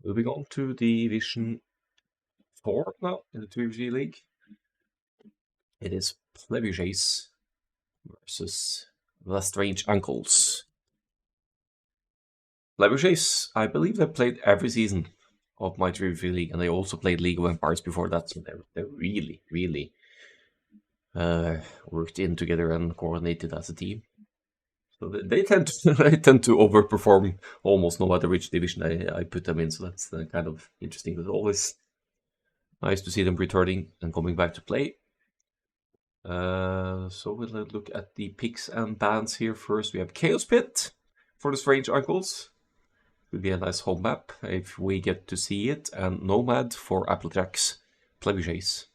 Moving on to Division 4 now in the 2v3 League. It is Plebuchets versus the Strange Uncles. Plebuchets, I believe they played every season of my 2v3 League, and they also played League of Empires before that, so they're really worked in together and coordinated as a team. So they tend to overperform almost no matter which division I put them in. So that's kind of interesting. But always nice to see them returning and coming back to play. So we'll look at the picks and bans here first. We have Chaos Pit for the Strange Uncles. Would be a nice home map if we get to see it, and Nomad for Applejack's Plebuchets.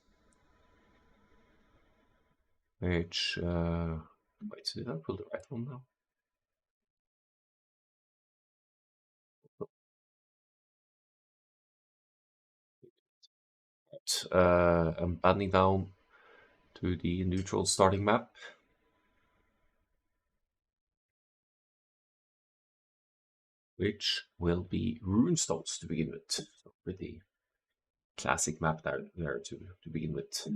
Which wait, did I pull the right one now? I'm banning down to the neutral starting map. Which will be Runestones to begin with. So pretty classic map there to begin with. So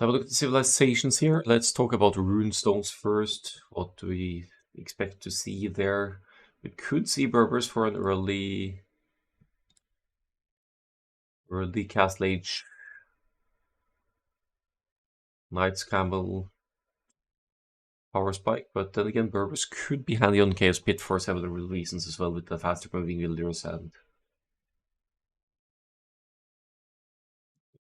have a look at the civilizations here. Let's talk about Runestones first. What do we expect to see there? We could see Berbers for an early Castle Age. Knights Camel Power Spike, but then again Berbers could be handy on Chaos Pit for several reasons as well, with the faster moving villagers and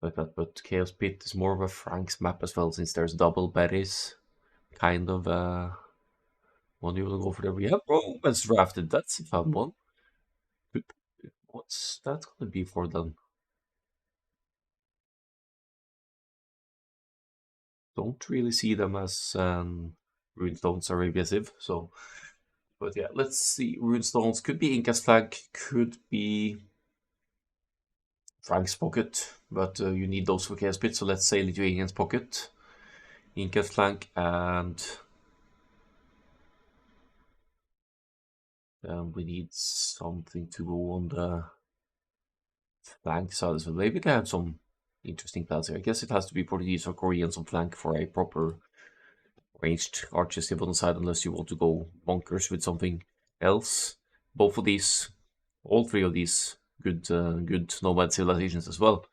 like that. But Chaos Pit is more of a Frank's map as well, since there's double berries. Kind of one you will go for there. We have Romance drafted, that's a fun one. What's that gonna be for then? Don't really see them as Runestones are aggressive, so but yeah, let's see. Runestones could be Inca's flag, could be Frank's pocket, but you need those for Chaos Pit, so let's say Lithuanian's pocket, Inca's flank, and we need something to go on the flank side as well. Maybe they have some interesting plans here. I guess it has to be Portuguese or Koreans on flank for a proper ranged archer stiff on the side, unless you want to go bonkers with something else. Both of these, all three of these, good nomad civilizations as well.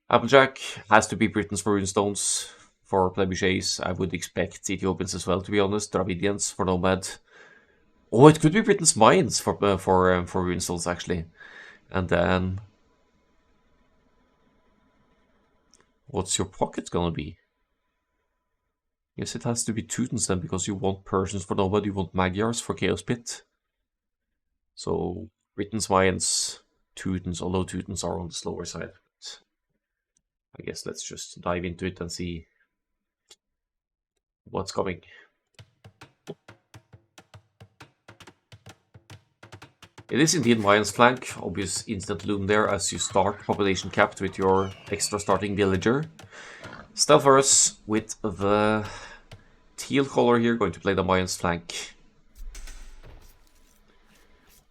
Applejack has to be Britons for Runestones. For Plebuchets, I would expect Ethiopians as well, to be honest. Dravidians for nomad. Oh, it could be Britain's Mayans for Runestones actually. And then what's your pocket gonna be? Yes, it has to be Teutons then, because you want Persians for nomad, you want Magyars for Chaos Pit. So Britain's Mayans, Teutons, although Teutons are on the slower side. But I guess let's just dive into it and see what's coming. It is indeed Mayan's flank, obvious instant loom there as you start population capped with your extra starting villager. Stealthers with the teal color here, going to play the Mayan's flank.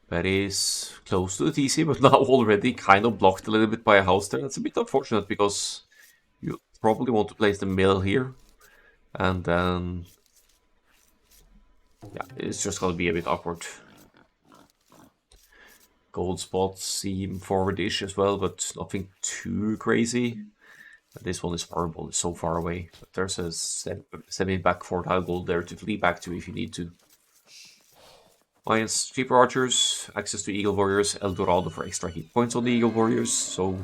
That is close to the TC, but now already kind of blocked a little bit by a house there. That's a bit unfortunate, because you probably want to place the mill here. And then yeah, it's just going to be a bit awkward. Gold spots seem forward-ish as well, but nothing too crazy. This one is horrible, it's so far away. But there's a semi-back 4-tile gold there to flee back to if you need to. Lions, cheaper archers, access to Eagle Warriors, Eldorado for extra hit points on the Eagle Warriors. So,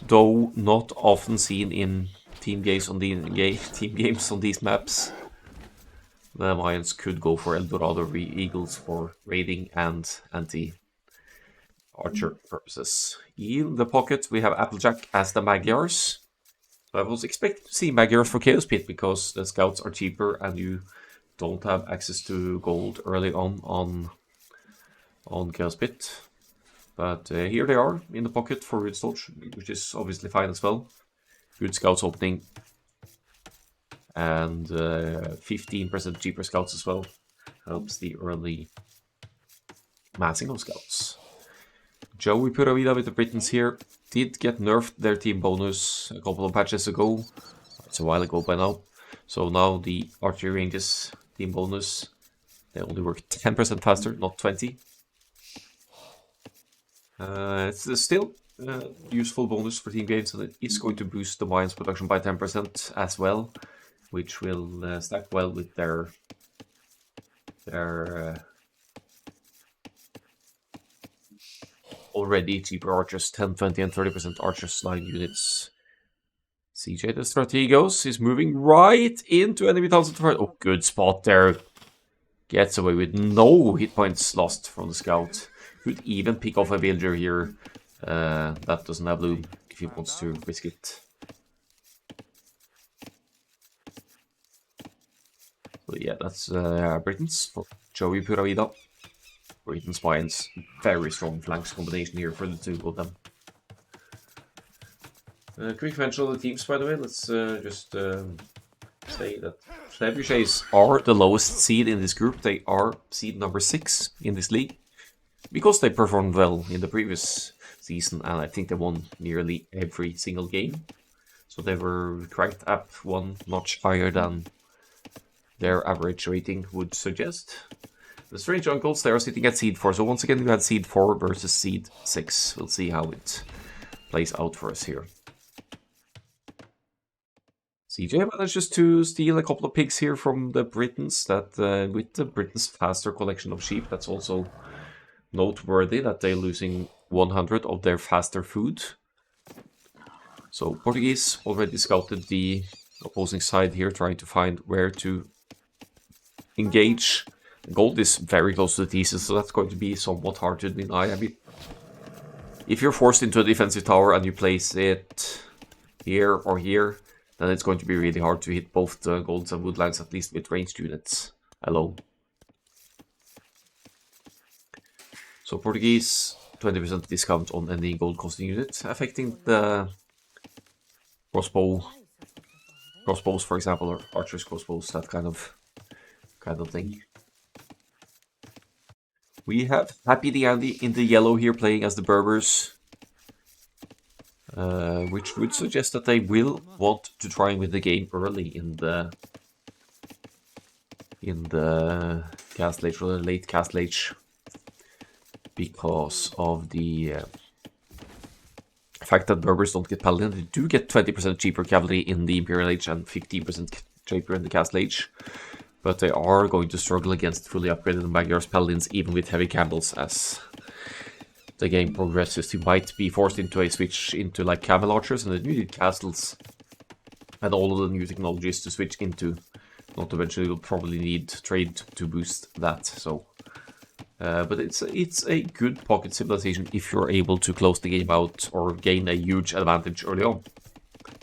though not often seen in team games on these maps, the Lions could go for Eldorado Eagles for raiding and anti-archer purposes. In the pocket, we have Applejack as the Magyars. So I was expecting to see Magyars for Chaos Pit, because the scouts are cheaper and you don't have access to gold early on Chaos Pit. But here they are in the pocket for Runestones, which is obviously fine as well. Good scouts opening. And 15% cheaper scouts as well. Helps the early massing of scouts. Joey Puravida with the Britons here did get nerfed their team bonus a couple of patches ago. It's a while ago by now. So now the archery ranges team bonus, they only work 10% faster, not 20. It's still useful bonus for team games, and it is going to boost the mine's production by 10% as well, which will stack well with their already cheaper archers, 10, 20, and 30% archers line units. CJ the Strategos is moving right into enemy 1000. Oh, good spot there. Gets away with no hit points lost from the scout. Could even pick off a villager here that doesn't have loom if he wants to risk it. So yeah, that's Britons for Joey Puravida. Britons Mines, very strong flanks combination here for the two of them. Quick mention of the teams, by the way. Let's just say that Plebuchets are the lowest seed in this group. They are seed number 6 in this league because they performed well in the previous season, and I think they won nearly every single game. So they were cranked up one notch higher than their average rating would suggest. The Strange Uncles, they are sitting at seed 4. So once again, we had seed 4 versus seed 6. We'll see how it plays out for us here. CJ manages to steal a couple of pigs here from the Britons. That with the Britons' faster collection of sheep, that's also noteworthy that they're losing 100 of their faster food. So Portuguese already scouted the opposing side here, trying to find where to engage. Gold is very close to the thesis, so that's going to be somewhat hard to deny. I mean, if you're forced into a defensive tower and you place it here or here, then it's going to be really hard to hit both the golds and woodlands, at least with ranged units alone. So Portuguese, 20% discount on any gold costing unit, affecting the crossbows, for example, or archers crossbows, that kind of thing. We have Happy the Andy in the yellow here playing as the Berbers, which would suggest that they will want to try and win the game early in the Castle Age, or the late Castle Age, because of the fact that Berbers don't get Paladin. They do get 20% cheaper cavalry in the Imperial Age and 15% cheaper in the Castle Age. But they are going to struggle against fully upgraded Magyar's Paladins, even with heavy Campbells, as the game progresses. You might be forced into a switch into like Camel Archers, and the new castles and all of the new technologies to switch into. Not eventually, you'll probably need trade to boost that. So, but it's a good pocket civilization if you're able to close the game out or gain a huge advantage early on.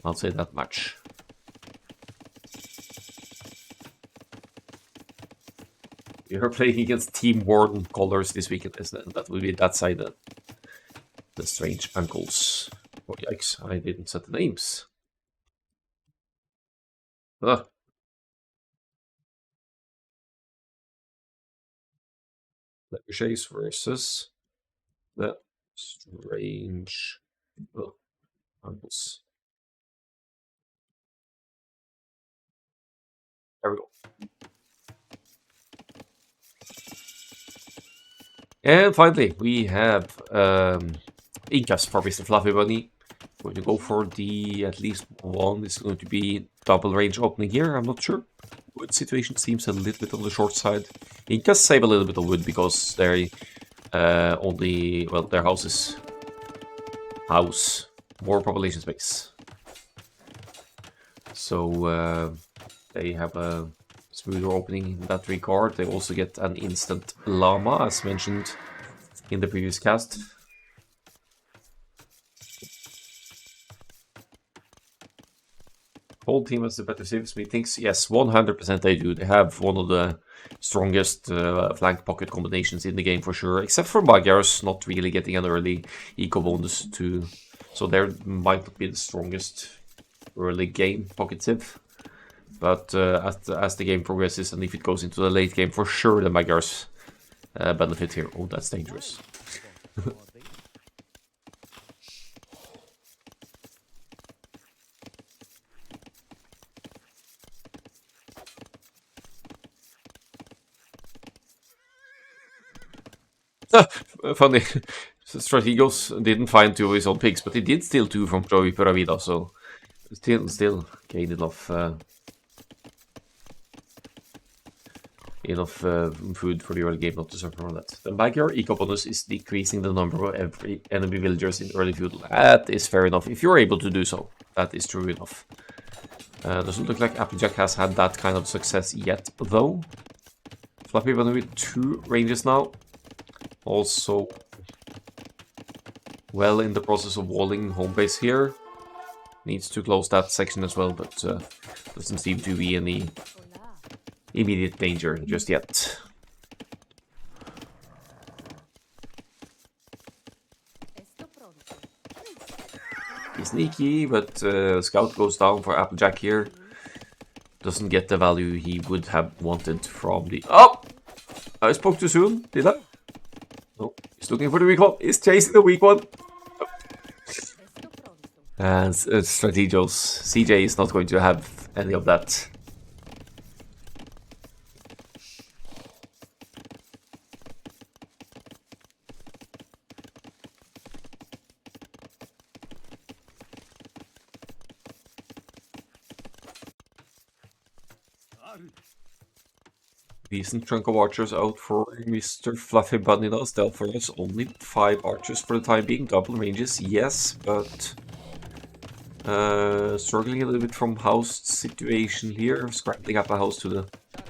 I'll say that much. We are playing against Team Warden colors this weekend, that will be that side, the Strange Uncles. Oh yikes, I didn't set the names. Ah. Plebuchets versus the Strange Uncles. There we go. And finally, we have Incas for Mr. Fluffy Bunny. Going to go for the at least one. It's going to be double range opening here. I'm not sure. Wood situation seems a little bit on the short side. Incas save a little bit of wood because they only, well, their houses house more population space. So they have a smoother opening in that regard. They also get an instant llama, as mentioned in the previous cast. Whole team has the better saves meetings. Yes, 100% they do. They have one of the strongest flank pocket combinations in the game for sure, except for Magyars not really getting an early eco bonus too. So there might not be the strongest early game pocket civ. But as the game progresses and if it goes into the late game, for sure the Magyars benefit here. Oh, that's dangerous. Funny. Strategos didn't find two of his own pigs, but he did steal two from Joey Peravida, so still gained enough food for the early game not to suffer from that. The backyard eco bonus is decreasing the number of every enemy villagers in early feudal. That is fair enough, if you're able to do so. That is true enough. Doesn't look like Applejack has had that kind of success yet, though. Fluffy Bunny with 2 ranges now. Also, well in the process of walling home base here. Needs to close that section as well, but doesn't seem to be any immediate danger just yet. He's sneaky, but Scout goes down for Applejack here. Doesn't get the value he would have wanted from the... Oh! I spoke too soon, did I? No, he's looking for the weak one. He's chasing the weak one. And Strategos. CJ is not going to have any of that. Decent chunk of archers out for Mr. Fluffy Bunny now. Stealth for us, only 5 archers for the time being. Double ranges, yes, but struggling a little bit from house situation here. Scrapping up a house to the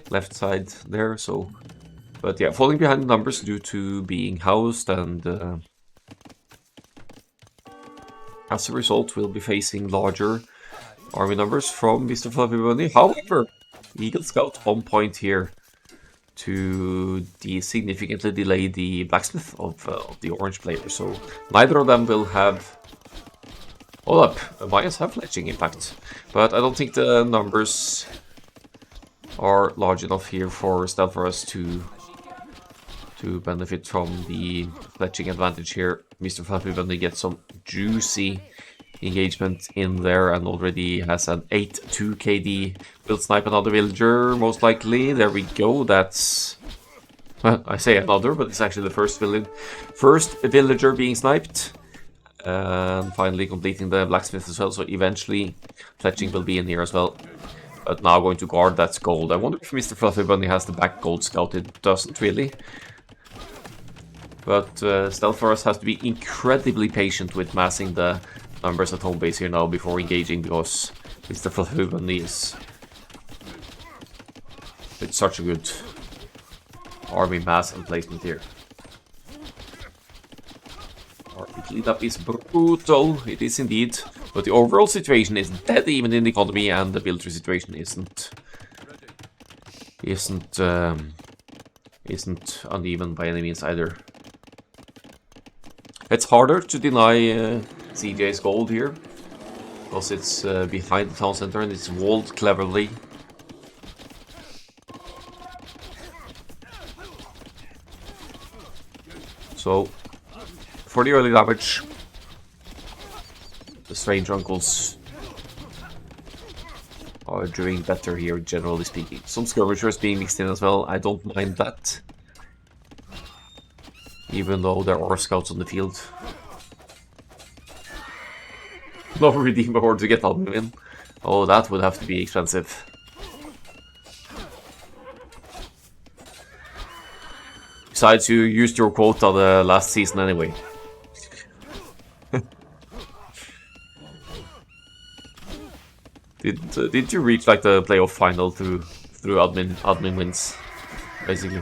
left side there, so... But yeah, falling behind the numbers due to being housed, and as a result, we'll be facing larger army numbers from Mr. Fluffy Bunny. However, Eagle Scout on point here to significantly delay the blacksmith of the orange player. So neither of them will have... Hold up, Mayas have fletching impact, but I don't think the numbers are large enough here for Stealth for us to benefit from the fletching advantage here. Mr. Fluffy Bunny gets some juicy engagement in there and already has an 8-2 KD. Will snipe another villager, most likely. There we go. That's... Well, I say another, but it's actually the first villager being sniped. And finally completing the blacksmith as well, so eventually fletching will be in here as well. But now going to guard, that's gold. I wonder if Mr. Fluffy Bunny has the back gold scout. It doesn't really. But Stealth for us has to be incredibly patient with massing the numbers at home base here now before engaging, because Mr. Fluffy Bunny is with such a good army mass and placement here. Army cleanup is brutal, it is indeed, but the overall situation is dead even in the economy, and the villager situation isn't uneven by any means either. It's harder to deny CJ's gold here, because it's behind the town center and it's walled cleverly. So, for the early damage, the strange uncles are doing better here, generally speaking. Some skirmishers being mixed in as well, I don't mind that. Even though there are scouts on the field. No redeemer horde to get admin in. Oh, that would have to be expensive. Besides, you used your quota the last season anyway. Did you reach like the playoff final through admin wins, basically?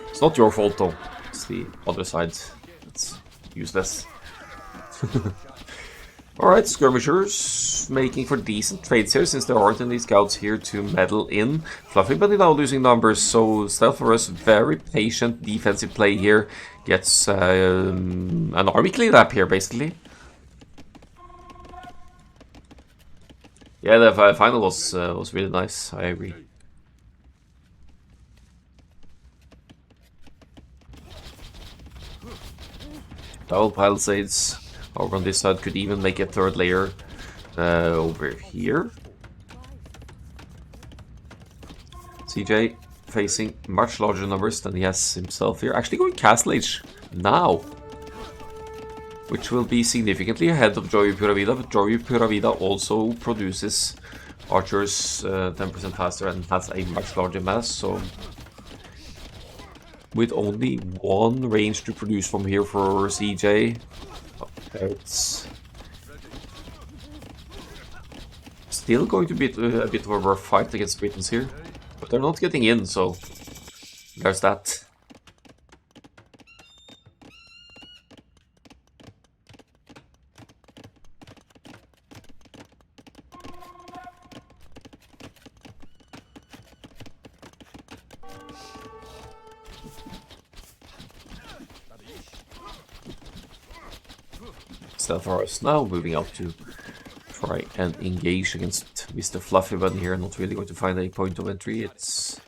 It's not your fault though. It's the other side. It's useless. Alright, skirmishers making for decent trades here, since there aren't any scouts here to meddle in. Fluffy Bunny now losing numbers, so Stealth for us, very patient defensive play here. Gets an army cleanup here, basically. Yeah, the final was really nice, I agree. Double palisades over on this side, could even make a third layer over here. CJ facing much larger numbers than he has himself here. Actually going Castle Age now, which will be significantly ahead of Joy Pura Vida, but Joy Pura Vida also produces archers 10% faster and has a much larger mass, so with only one range to produce from here for CJ, it's still going to be a bit of a rough fight against Britons here, but they're not getting in, so there's that. Stealth now moving out to try and engage against Mr. Fluffy Bunny here. Not really going to find a point of entry. It's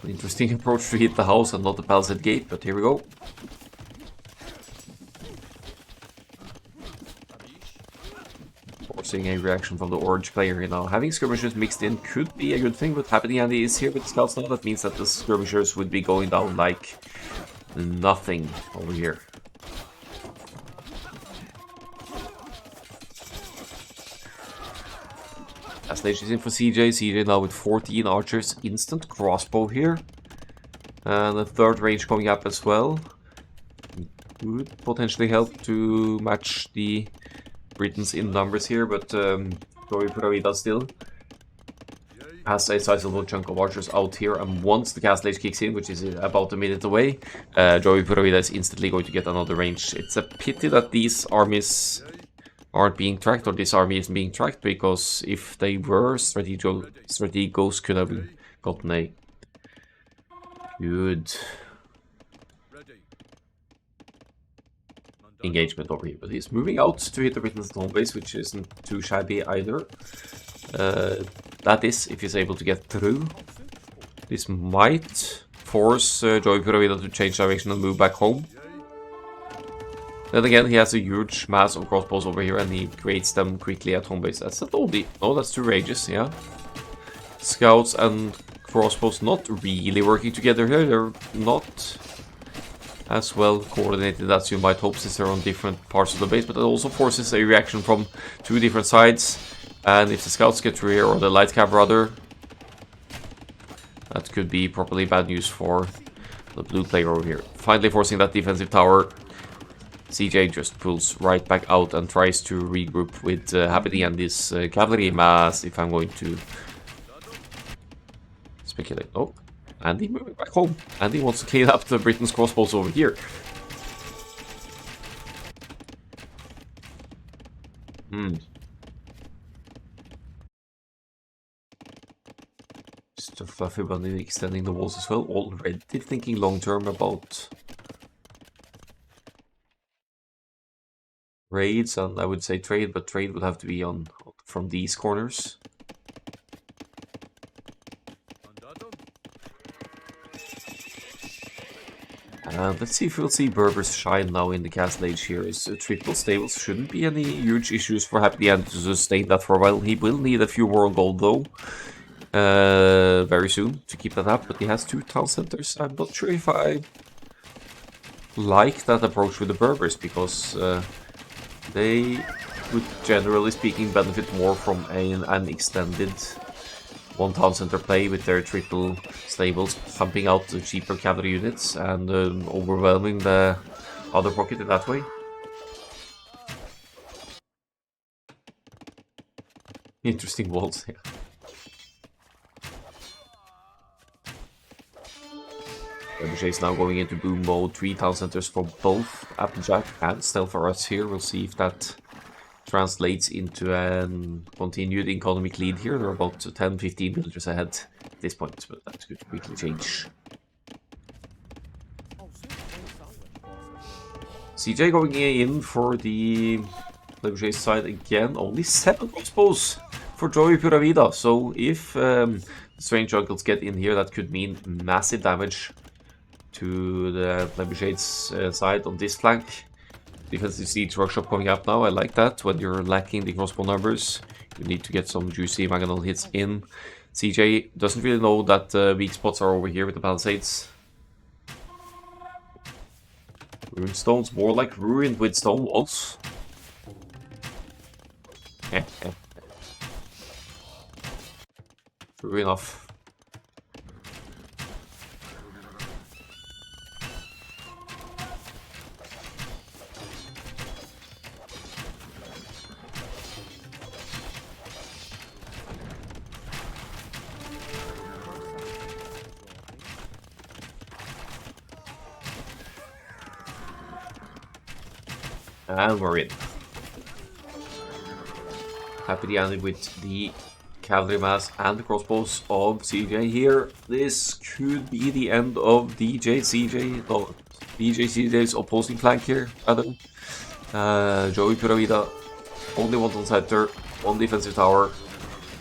an interesting approach to hit the house and not the palisade gate, but here we go. Forcing a reaction from the orange player here now. Having skirmishers mixed in could be a good thing, but Happy Andy is here with the scouts now. That means that the skirmishers would be going down like nothing over here. Stage is in for CJ. CJ now with 14 archers, instant crossbow here. And a third range coming up as well. Would potentially help to match the Britons in numbers here, but Joy Pura Vida still has a sizable chunk of archers out here, and once the Castle Age kicks in, which is about a minute away, Joy Pura Vida is instantly going to get another range. It's a pity that these armies aren't being tracked, or this army isn't being tracked, because if they were, Strategos could have gotten a good engagement over here. But he's moving out to hit the Britons at home base, which isn't too shabby either. That is, if he's able to get through. This might force Joy Pura Vida to change direction and move back home. Then again, he has a huge mass of crossbows over here, and he creates them quickly at home base. That's an oldie. No, that's 2 rages, yeah. Scouts and crossbows not really working together here. They're not as well coordinated as you might hope, since they're on different parts of the base, but it also forces a reaction from 2 different sides. And if the scouts get through here, or the light cab rather, that could be properly bad news for the blue player over here. Finally forcing that defensive tower. CJ just pulls right back out and tries to regroup with Happy and this cavalry mass, if I'm going to speculate. Oh, Andy moving back home. Andy wants to clean up the Britain's crossbows over here. Just a Fluffy Bunny extending the walls as well. Already thinking long term about raids, and I would say trade, but trade would have to be on from these corners. And let's see if we'll see Berbers shine now in the Castle Age here. His triple stables shouldn't be any huge issues for Happy Andy to sustain that for a while. He will need a few more gold though, very soon to keep that up, but he has 2 town centers. I'm not sure if I like that approach with the Berbers, because they would, generally speaking, benefit more from an extended 1 town center play with their triple stables, pumping out the cheaper cavalry units and overwhelming the other pocket in that way. Interesting walls, yeah. Plebuchets now going into boom mode, 3 town centers for both Applejack and Stealth for us here. We'll see if that translates into a continued economic lead here. They're about 10-15 villagers ahead at this point, but that could quickly change. CJ going in for the Plebuchets side again. Only 7 crossbows for Joy Pura Vida. So if the Strange Uncles get in here, that could mean massive damage to the Plebuchets side on this flank. Defensive siege workshop coming up now. I like that. When you're lacking the crossbow numbers, you need to get some juicy mangonel hits in. CJ doesn't really know that weak spots are over here with the palisades. Rune stones, more like ruined with stone walls. True enough. And we're in. Happily ended with the cavalry mass and the crossbows of CJ here. This could be the end of CJ's opposing flank here, Adam. Joey Pura Vida, only one on center, one defensive tower,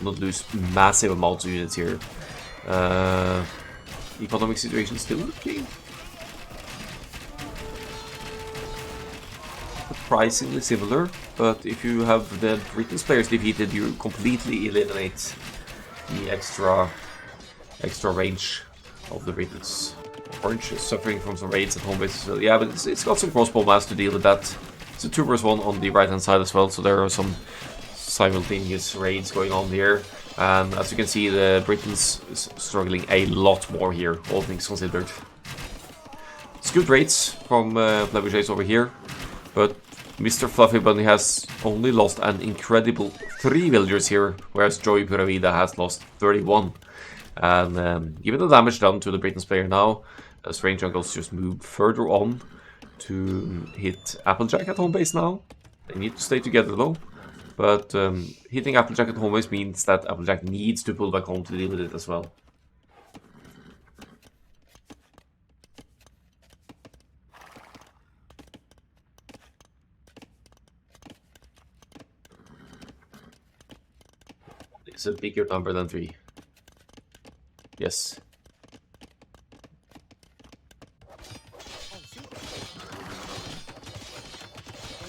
not lose massive amounts of units here. Economic situation still looking surprisingly similar, but if you have the Britain's players defeated, you completely eliminate the extra range of the Britons. Orange is suffering from some raids at home base as well. Yeah, but it's got some crossbow mass to deal with that. It's a 2 vs 1 on the right hand side as well, so there are some simultaneous raids going on here. And as you can see, the Britons is struggling a lot more here, all things considered. It's good raids from Plebuchets over here, but Mr. Fluffy Bunny has only lost an incredible 3 villagers here, whereas Joey Pura Vida has lost 31. And given the damage done to the Britain's player now, Strange Uncles just move further on to hit Applejack at home base now. They need to stay together though, but hitting Applejack at home base means that Applejack needs to pull back home to deal with it as well. It's a bigger number than 3. Yes.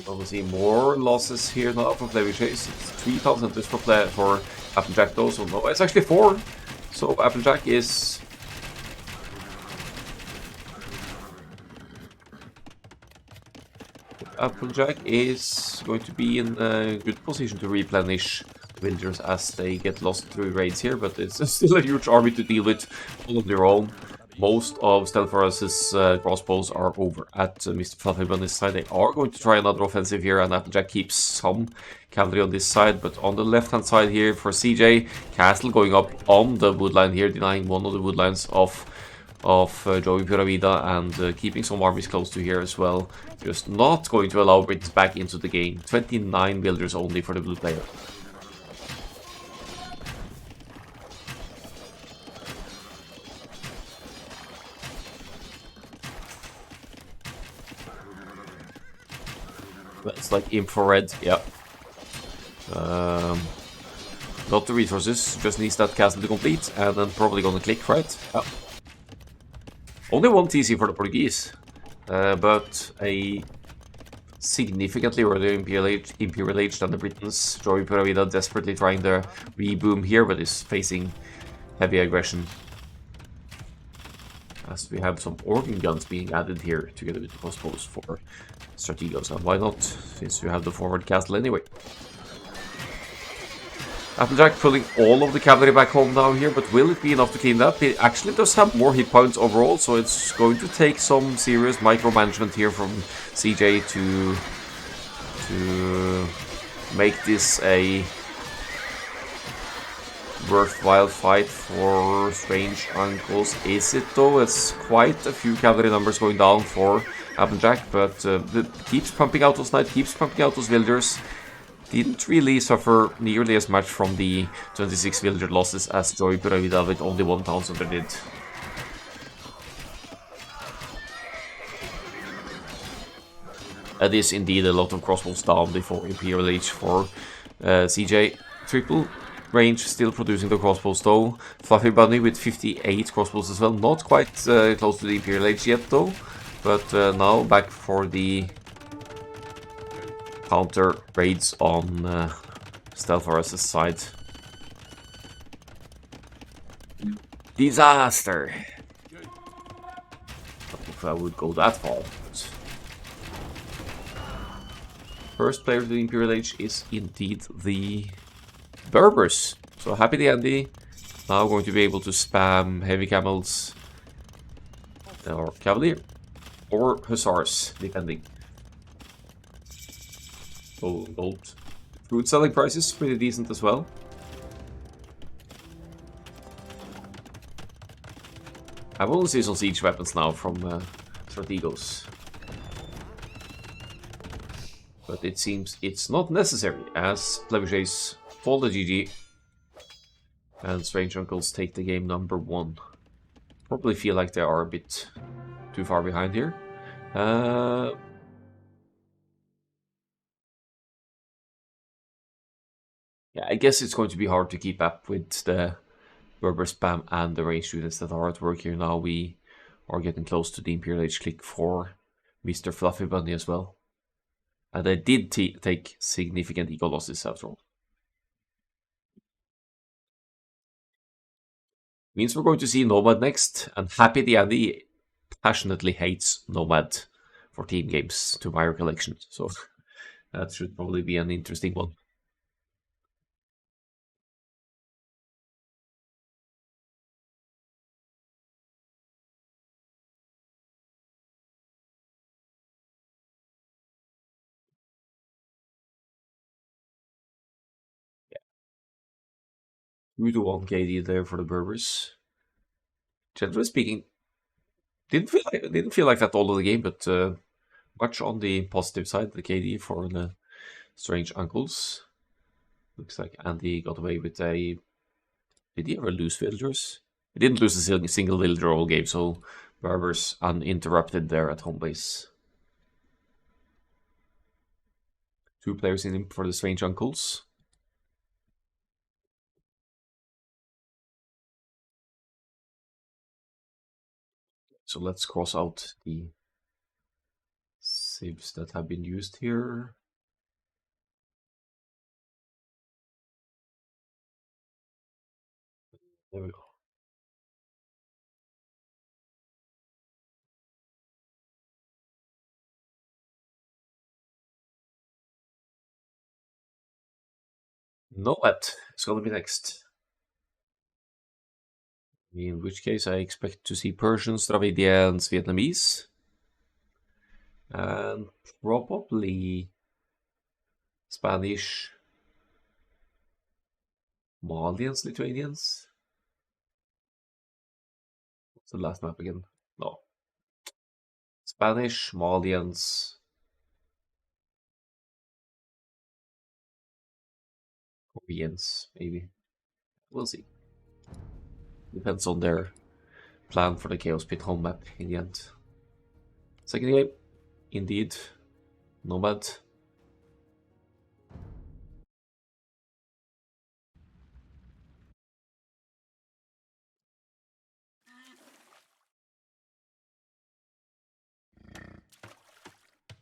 Obviously more losses here now for Plebuchets. It's 3,000 just for Applejack though, so no, it's actually 4. So Applejack is... going to be in a good position to replenish villagers as they get lost through raids here, but it's still a huge army to deal with all on their own. Most of Stelforus's crossbows are over at Mr. Fluffy Bunny's side. They are going to try another offensive here, and Applejack keeps some cavalry on this side, but on the left-hand side here for CJ, Castle going up on the woodline here, denying one of the woodlines of Joey Pura Vida, and keeping some armies close to here as well. Just not going to allow Brits back into the game. 29 builders only for the blue player. It's like infrared, yeah. Got the resources, just needs that castle to complete, and then probably gonna click, right? Yeah. Only 1 TC for the Portuguese, but a significantly earlier Imperial Age than the Britons. Joey Pura Vida desperately trying the reboom here, but is facing heavy aggression. As we have some organ guns being added here, together with the crossbows for Strategos, and why not, since you have the forward castle anyway. Applejack pulling all of the cavalry back home now here, but will it be enough to clean that? It actually does have more hit points overall, so it's going to take some serious micromanagement here from CJ to make this a worthwhile fight for Strange Uncles. Is it though? It's quite a few cavalry numbers going down for Applejack, but keeps pumping out those knights, keeps pumping out those villagers. Didn't really suffer nearly as much from the 26 villager losses as Joey Pura Vida with only 1,000 did. That is indeed a lot of crossbows down before Imperial Age for CJ. Triple range still producing the crossbows though. Fluffy Bunny with 58 crossbows as well. Not quite close to the Imperial Age yet though. But now back for the counter raids on Stelforus's side. Disaster! If I would go that far. First player to the Imperial Age is indeed the Berbers. So happy the Andy. Now going to be able to spam heavy camels or cavalry or hussars, depending. Oh, gold. Food selling prices pretty decent as well. I've only seen some siege weapons now from Strategos. But it seems it's not necessary, as Plebuchets fall the GG and Strange Uncles take the game number 1. Probably feel like they are a bit too far behind here. Yeah, I guess it's going to be hard to keep up with the Berber spam and the range units that are at work here now. We are getting close to the Imperial Age click for Mr. Fluffy Bunny as well. And I did take significant eco losses after all. Means we're going to see Nomad next, and Happy the Andy passionately hates Nomad for team games, to my recollection. So that should probably be an interesting one. Yeah. 2-1 KD there for the Berbers. Generally speaking, didn't feel like that all of the game, but much on the positive side, the KD for the Strange Uncles. Looks like Andy got away with a... Did he ever lose villagers? He didn't lose a single villager all game, so Berbers uninterrupted there at home base. 2 players in him for the Strange Uncles. So let's cross out the civs that have been used here. There we go. Nomad is going to be next. In which case I expect to see Persians, Dravidians, Vietnamese. And probably Spanish, Malians, Lithuanians. What's the last map again? No. Spanish, Malians, Koreans, maybe. We'll see. Depends on their plan for the Chaos Pit home map in the end. Second game, indeed, Nomad.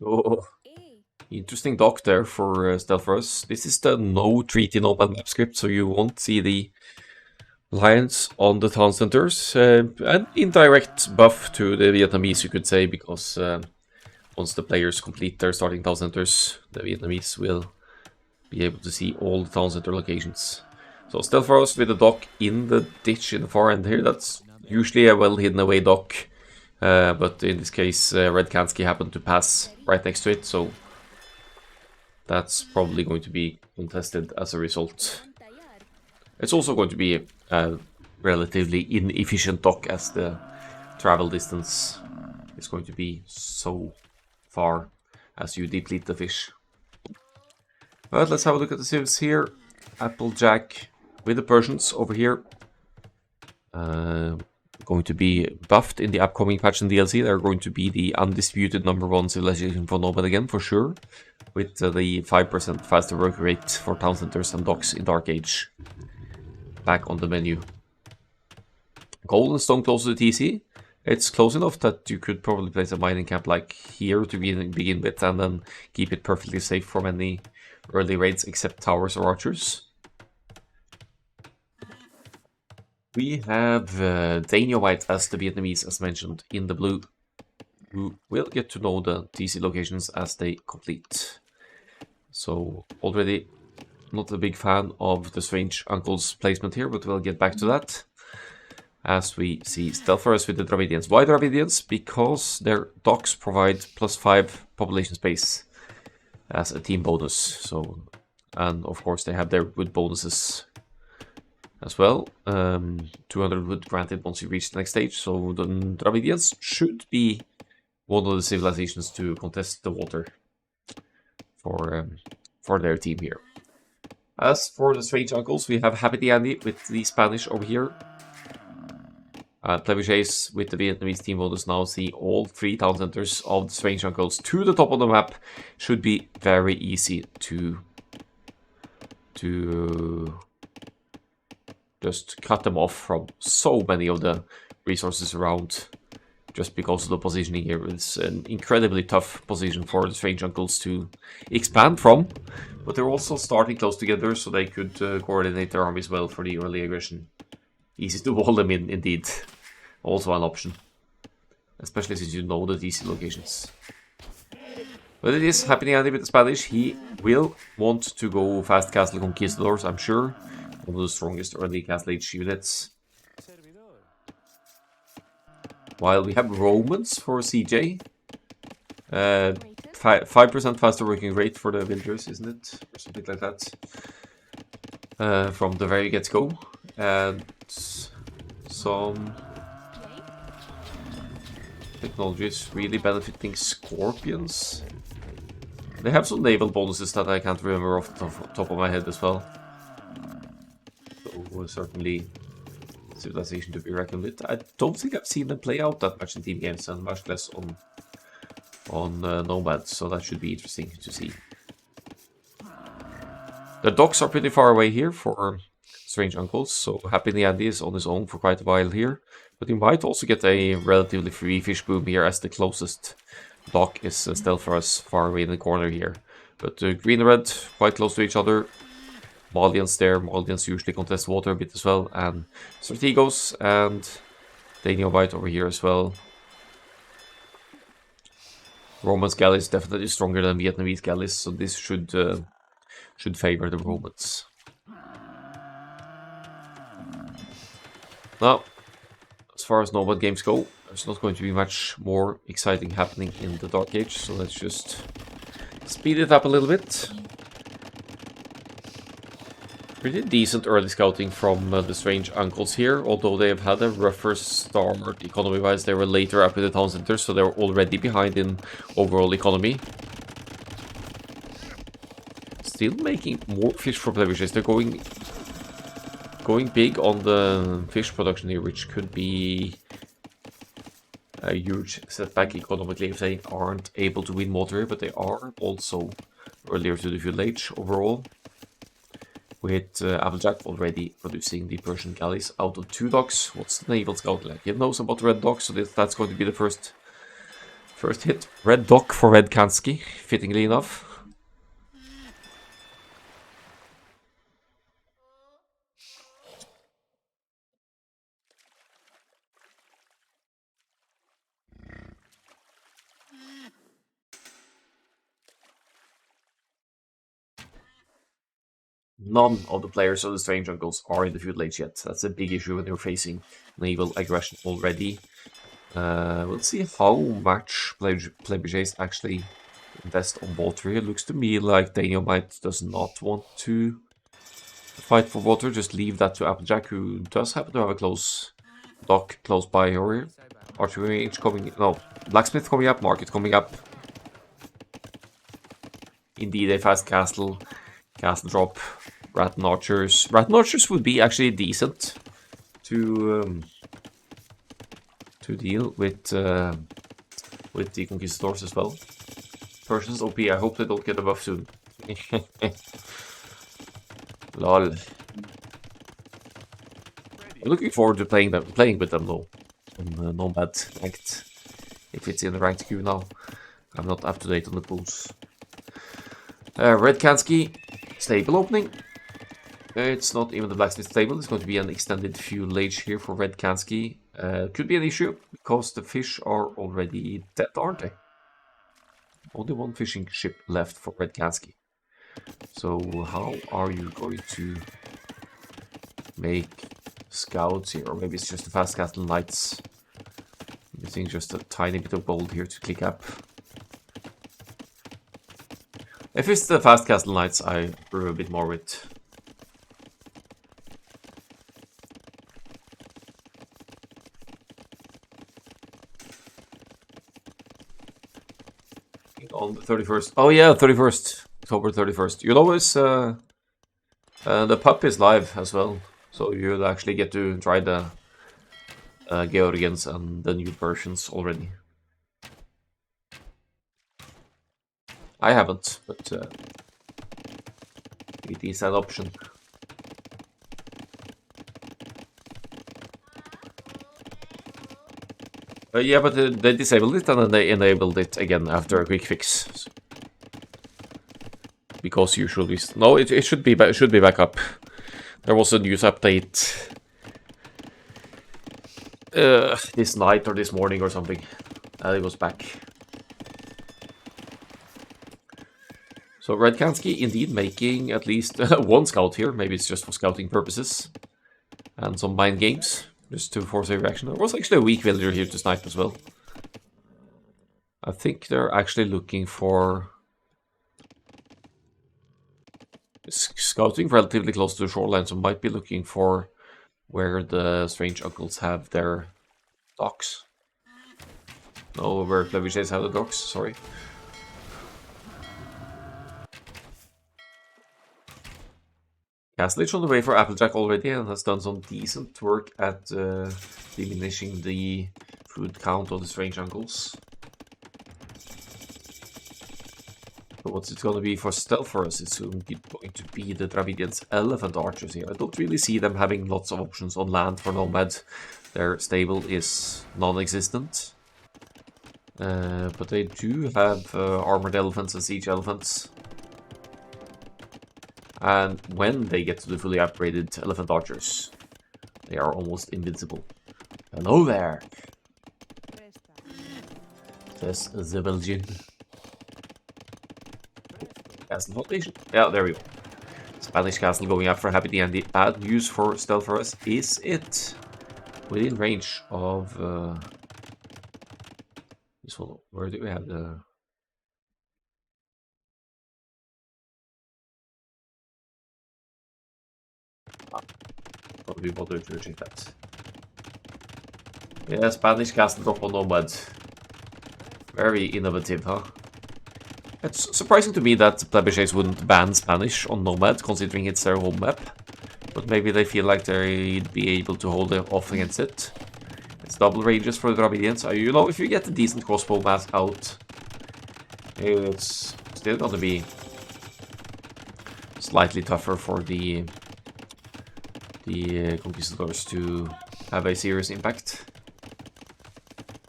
Oh, interesting dock there for Stealth. This is the no treaty Nomad map script, so you won't see the Lions on the town centers. An indirect buff to the Vietnamese, you could say, because once the players complete their starting town centers, the Vietnamese will be able to see all the town center locations. So Stealth with a dock in the ditch in the far end here. That's usually a well hidden away dock. But in this case, Red Kansky happened to pass right next to it, so that's probably going to be contested as a result. It's also going to be a relatively inefficient dock, as the travel distance is going to be so far as you deplete the fish. But let's have a look at the civs here. Applejack with the Persians over here. Going to be buffed in the upcoming patch and DLC. They're going to be the undisputed #1 civilization for Nomad again, for sure. With the 5% faster work rate for town centers and docks in Dark Age back on the menu. Gold and stone close to the TC. It's close enough that you could probably place a mining camp like here to begin with, and then keep it perfectly safe from any early raids except towers or archers. We have Daniel White as the Vietnamese, as mentioned, in the blue, who will get to know the TC locations as they complete. So already not a big fan of the Strange Uncle's placement here, but we'll get back to that. As we see Stealthers with the Dravidians. Why Dravidians? Because their docks provide +5 population space as a team bonus. So, and of course they have their wood bonuses as well. 200 wood granted once you reach the next stage. So the Dravidians should be one of the civilizations to contest the water for their team here. As for the Strange Uncles, we have Happy Andy with the Spanish over here. Plebuchets with the Vietnamese team bonus now see all 3 town centers of the Strange Uncles to the top of the map. Should be very easy to just cut them off from so many of the resources around, just because of the positioning here. It's an incredibly tough position for the Strange Uncles to expand from, but they're also starting close together, so they could coordinate their armies well for the early aggression. Easy to wall them in, indeed. Also an option, especially since you know the DC locations. But it is Happy Andy with the Spanish. He will want to go fast Castle Conquistadors, I'm sure. One of the strongest early Castle Age units. While we have Romans for CJ. 5% faster working rate for the villagers, isn't it? Or something like that. From the very get-go. And some technologies really benefiting Scorpions. They have some naval bonuses that I can't remember off the top of my head as well. So certainly civilization to be reckoned with. I don't think I've seen them play out that much in team games, and much less on Nomad, so that should be interesting to see. The docks are pretty far away here for Strange Uncles, so Happy Andy is on his own for quite a while here. But he might also get a relatively free fish boom here, as the closest dock is still for us far away in the corner here. But green and red quite close to each other. Malians there. Malians usually contest water a bit as well. And Strategos and Daniel White over here as well. Romans galleys definitely stronger than Vietnamese galleys, so this should favor the Romans. Now, as far as Nomad games go, there's not going to be much more exciting happening in the Dark Age, so let's just speed it up a little bit. Pretty decent early scouting from the Strange Uncles here, although they have had a rougher start economy-wise. They were later up in the town center, so they were already behind in overall economy. Still making more fish for Plebuchets. They're going big on the fish production here, which could be a huge setback economically if they aren't able to win water here, but they are also earlier to the feudal age overall. With Applejack already producing the Persian galleys out of 2 docks. What's the naval scout like? He knows about red docks, so that's going to be the first hit. Red dock for Red Kansky, fittingly enough. None of the players of the Strange Uncles are in the feudal age yet. That's a big issue when you're facing naval aggression already. We'll see how much Plebuchets actually invest on water here. It looks to me like Daniel does not want to fight for water. Just leave that to Applejack, who does happen to have a close dock close by here. Archery range coming... No, blacksmith coming up, market coming up. Indeed, a fast castle drop. Rattan archers. Rattan archers would be actually decent to deal with the conquistadors as well. Persians OP. I hope they don't get a buff soon. Lol. I'm looking forward to playing with them though. On Nomad ranked. If it's in the ranked queue now. I'm not up to date on the pools. Red Kansky. Stable opening. It's not even the blacksmith stable. It's going to be an extended fuel age here for Red Kansky. Could be an issue because the fish are already dead, aren't they? Only one fishing ship left for Red Kansky. So how are you going to make scouts here? Or maybe it's just the fast castle knights. Using just a tiny bit of gold here to click up. If it's the fast castle knights, I brew a bit more with. On the 31st. Oh yeah, 31st. October 31st. You'll always... the pup is live as well. So you'll actually get to try the Georgians and the new versions already. I haven't, but it is an option. Yeah, but they disabled it and then they enabled it again after a quick fix. Because usually, no, it should be back up. There was a news update this night or this morning or something, and it was back. So Red Kansky indeed making at least one scout here. Maybe it's just for scouting purposes, and some mind games just to force a reaction. There was actually a weak villager here to snipe as well. I think they're actually looking for scouting relatively close to the shoreline, so might be looking for where the strange uncles have their docks. No, where Plebuchets have the docks, sorry. Castle is on the way for Applejack already and has done some decent work at diminishing the food count of the strange uncles. So what's it going to be for stealth for us? It's going to be the Dravidians' elephant archers here. I don't really see them having lots of options on land for Nomad. Their stable is non-existent. But they do have armored elephants and siege elephants. And when they get to the fully upgraded elephant archers, they are almost invincible. Hello there! Says the Belgian. Castle foundation. Yeah, there we go. Spanish castle going up for Happy the Andy. Bad news for stealth for us. Is it within range of this one? Where do we have the... Don't be bothered to check that. Yeah, Spanish castle drop on Nomad. Very innovative, huh? It's surprising to me that Plebuchets wouldn't ban Spanish on Nomad, considering it's their home map. But maybe they feel like they'd be able to hold off against it. It's double ranges for the Dravidians. You know, if you get a decent crossbow mass out, it's still gonna be slightly tougher for the conquistadors to have a serious impact.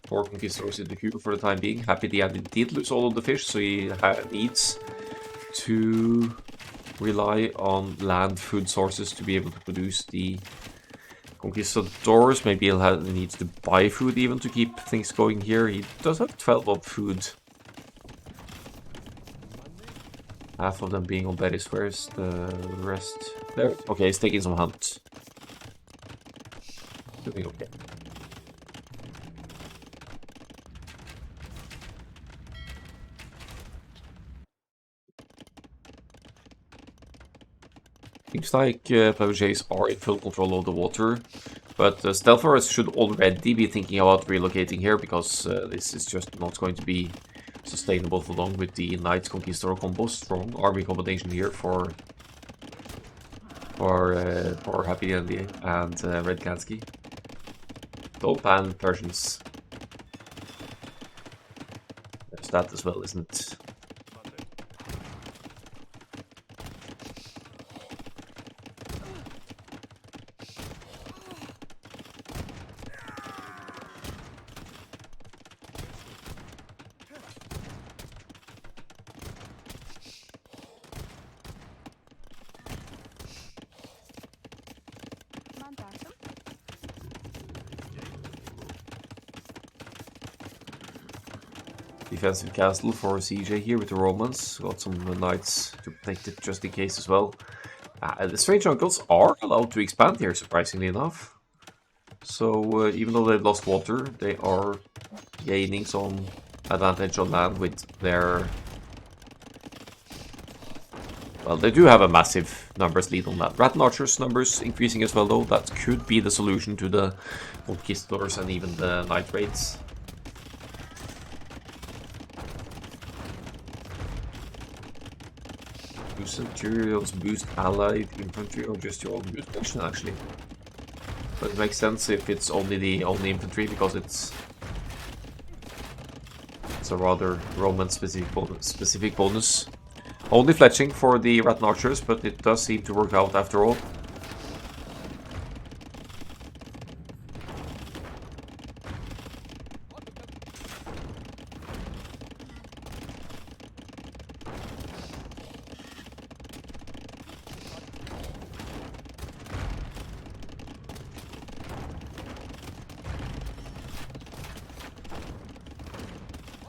4 conquistadors in the queue for the time being. Happy the Andy did lose all of the fish, so he needs to rely on land food sources to be able to produce the conquistadors. Maybe he needs to buy food even to keep things going here. He does have 12 of food. Half of them being on berries. Where's the rest? There. Okay, he's taking some hunt. Doing okay. Seems like Plebuchets are in full control of the water, but Stealthers should already be thinking about relocating here, because this is just not going to be sustainable for long with the Knights Conquistador combo. Strong army combination here for Happy Andy and Red Kansky. Don't ban Persians. There's that as well, isn't it? defensive castle for CJ here with the Romans. Got some knights to protect it just in case as well. The strange uncles are allowed to expand here, surprisingly enough. So even though they've lost water, they are gaining some advantage on land with their... Well, they do have a massive numbers lead on that. Rat and Archers numbers increasing as well, though. That could be the solution to the Conquistadors and even the Night Raids. Boost Centurions, boost allied infantry, or just your own boost function, actually. But it makes sense if it's only the only infantry, because it's a rather Roman-specific bonus. Only fletching for the Rat and Archers, but it does seem to work out after all.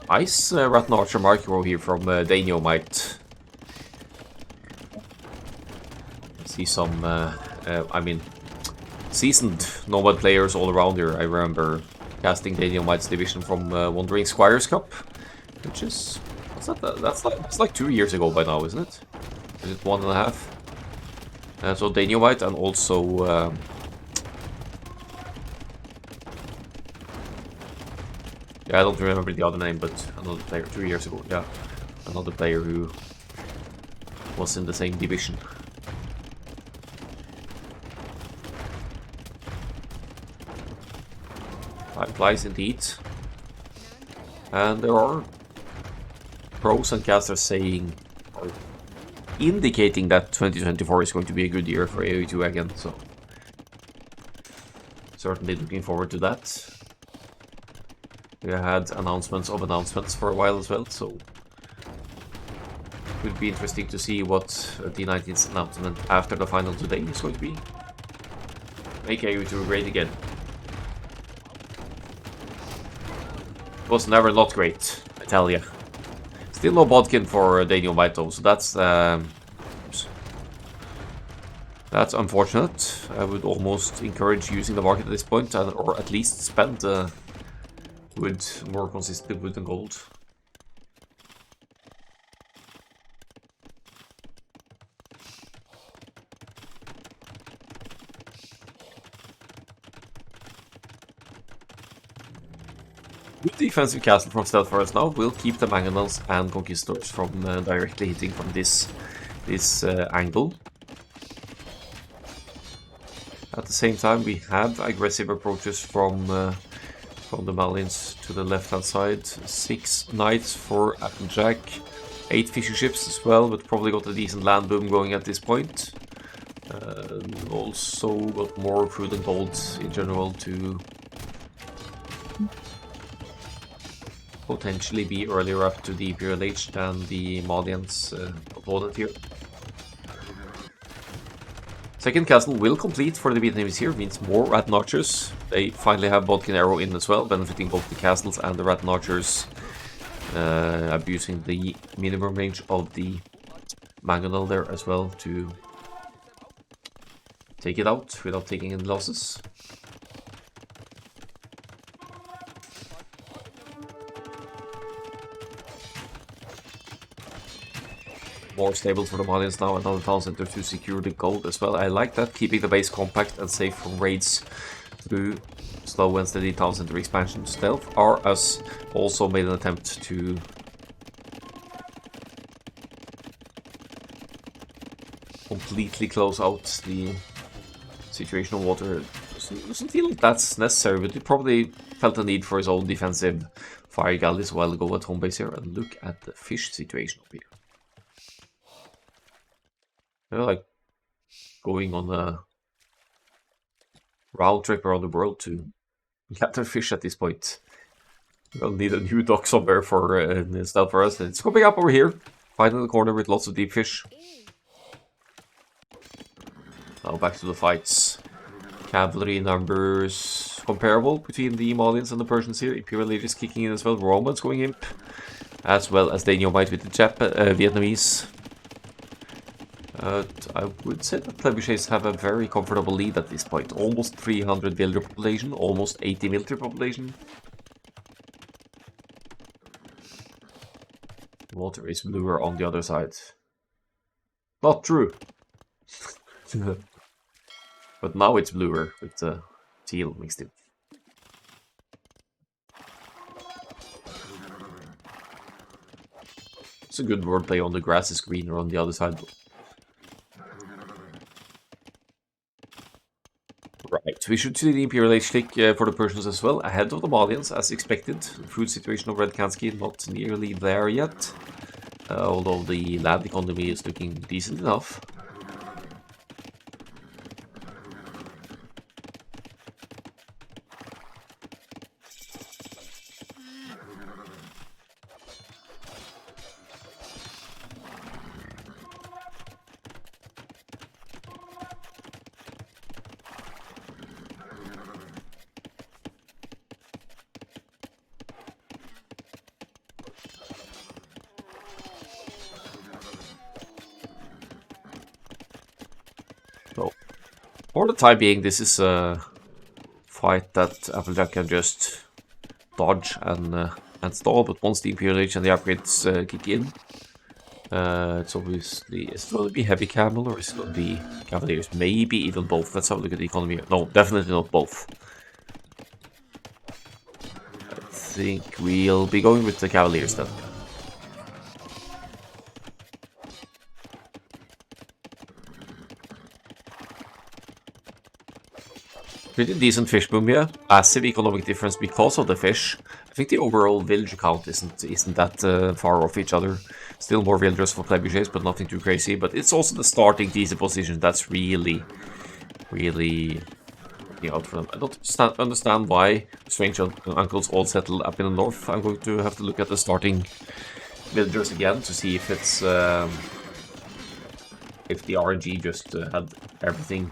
Nice Rat and Archer micro here from Danio might see some, I mean, seasoned Nomad players all around here. I remember casting Danio Might's division from Wandering Squires Cup, which is, that's like 2 years ago by now, isn't it? Is it 1.5? So Danio Might and also yeah, I don't remember the other name, but another player 2 years ago. Yeah, another player who was in the same division. Time flies indeed. And there are pros and casters saying, or indicating that 2024 is going to be a good year for AOE2 again, so certainly looking forward to that. We had announcements of announcements for a while as well, so it would be interesting to see what the 19th announcement after the final today is going to be. Make AOE2 great again. It was never not great, I tell ya. Still no Bodkin for Daniel White though, so that's unfortunate. I would almost encourage using the market at this point, or at least spend wood more consistently, wood and gold. Good defensive castle from Stealth Forest now will keep the Mangonels and Conquistadors from directly hitting from this angle. At the same time, we have aggressive approaches from the Malians to the left-hand side. 6 knights for Applejack, 8 fishing ships as well, but probably got a decent land boom going at this point. Also got more food and gold in general to potentially be earlier up to the Imperial Age than the Malians opponent here. Second castle will complete for the Vietnamese here, means more Rat and Archers. They finally have Bodkin Arrow in as well, benefiting both the castles and the Rat and Archers, abusing the minimum range of the Mangonel there as well to take it out without taking any losses. More stable for the Malians now, another town center to secure the gold as well. I like that, keeping the base compact and safe from raids through slow and steady town center expansion. Stealth are us also made an attempt to completely close out the situational water. Doesn't feel like that's necessary, but he probably felt the need for his own defensive fire galleys a while ago at home base here. And look at the fish situation over here. They're like going on a round trip around the world to gather fish at this point. We'll need a new dock somewhere for Stealth Forest. It's coming up over here, finding the corner with lots of deep fish. Now back to the fights. Cavalry numbers comparable between the Malians and the Persians here. Imperial Age is kicking in as well. Romans going imp. as well as Dynamite with the Vietnamese. I would say that Plebuchets have a very comfortable lead at this point. Almost 300 villager population, almost 80 military population. Water is bluer on the other side. Not true. But now it's bluer with the teal mixed in. It's a good wordplay on the grass is greener on the other side. Right, we should see the Imperial Age tick for the Persians as well, ahead of the Malians as expected. The food situation of Red Kansky not nearly there yet, although the land economy is looking decent enough. So, for the time being, this is a fight that Applejack can just dodge and stall, but once the Imperial Age and the upgrades kick in, it's obviously, is it going to be heavy camel or is it going to be cavaliers? Maybe even both. Let's have a look at the economy. No, definitely not both. I think we'll be going with the cavaliers then. Pretty decent fish boom here. Massive economic difference because of the fish. I think the overall villager count isn't that far off each other. Still more villagers for Plebuchets, but nothing too crazy. But it's also the starting decent position that's really working out for them. I don't understand why strange uncles all settle up in the north. I'm going to have to look at the starting villagers again to see if it's if the RNG just had everything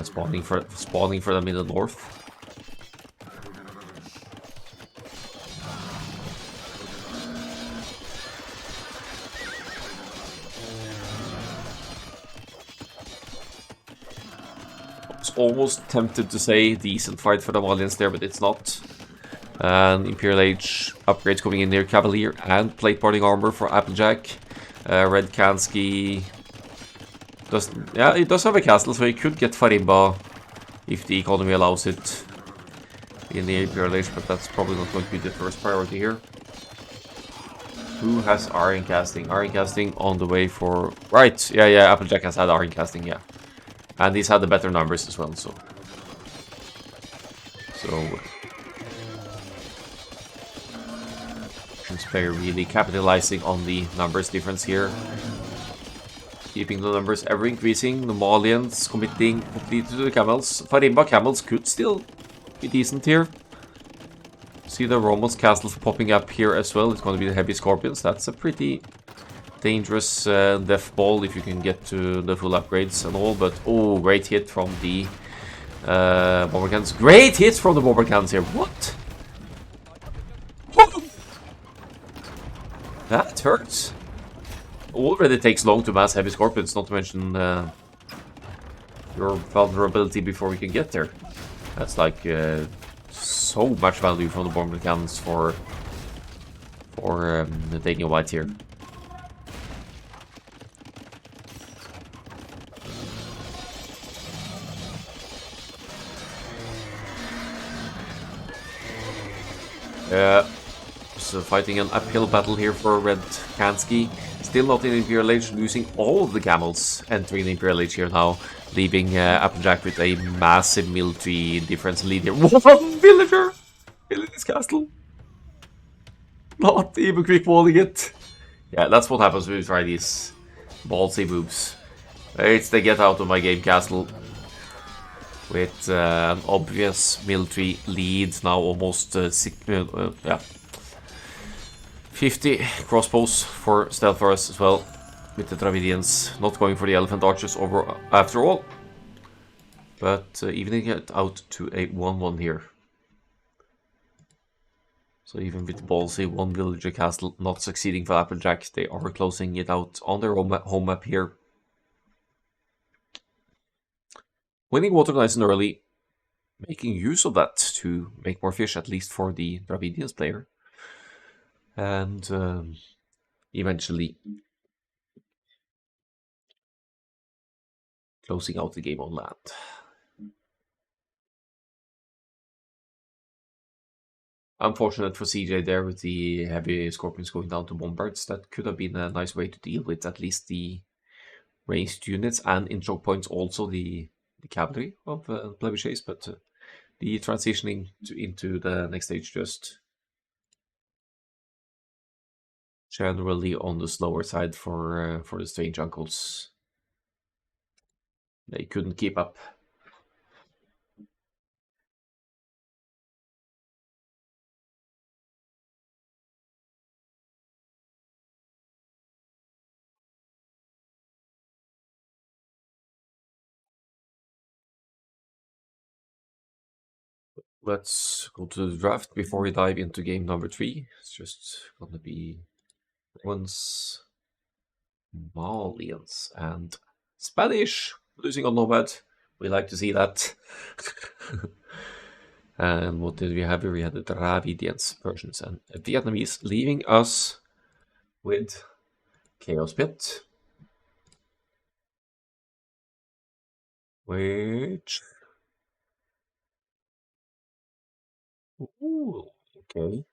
spawning for them in the north. I was almost tempted to say decent fight for the Malians there, but it's not. And Imperial Age upgrades coming in there, Cavalier and plate parting armor for Applejack. Red Kansky it does have a castle, so he could get Farimba if the economy allows it in the Imperial Age, but that's probably not going to be the first priority here. Who has Iron Casting? Iron Casting on the way for... Right, yeah, Applejack has had Iron Casting, yeah. And he's had the better numbers as well, so... Player really capitalizing on the numbers difference here. Keeping the numbers ever increasing. The Malians committing completely to the camels. Farimba camels could still be decent here. See the Romans castles popping up here as well. It's going to be the heavy scorpions. That's a pretty dangerous death ball if you can get to the full upgrades and all. But oh, great hit from the bomber cannons. Great hits from the bomber cannons here. What? That hurts. Already takes long to mass heavy scorpions, not to mention your vulnerability before we can get there. That's like so much value from the bomber cannons for the Daniel White here. So fighting an uphill battle here for Red Kansky. Still not in Imperial Age, losing all of the camels entering the Imperial Age here now, leaving Applejack with a massive military difference lead here. One villager in this castle. Not even quick walling it. Yeah, that's what happens when you try these ballsy moves. It's the get out of my game castle. With an obvious military lead now, almost 50 crossbows for stealth for us as well, with the Dravidians not going for the elephant archers over after all, but evening it out to a 1-1 here. So even with ballsy one villager castle not succeeding for Applejack, they are closing it out on their home map here. Winning water nice and early, making use of that to make more fish, at least for the Dravidians player. And eventually closing out the game on land. Unfortunate for CJ there with the heavy Scorpions going down to Bombards. That could have been a nice way to deal with at least the ranged units, and in choke points also the cavalry of Plebuchets, but the transitioning into the next stage just generally on the slower side for the strange uncles. They couldn't keep up. Let's go to the draft before we dive into game number 3. It's just gonna be Romans, Malians, and Spanish losing on Nomad. We like to see that. And what did we have here? We had the Dravidians, Persians, and Vietnamese, leaving us with Chaos Pit, which... Ooh, okay.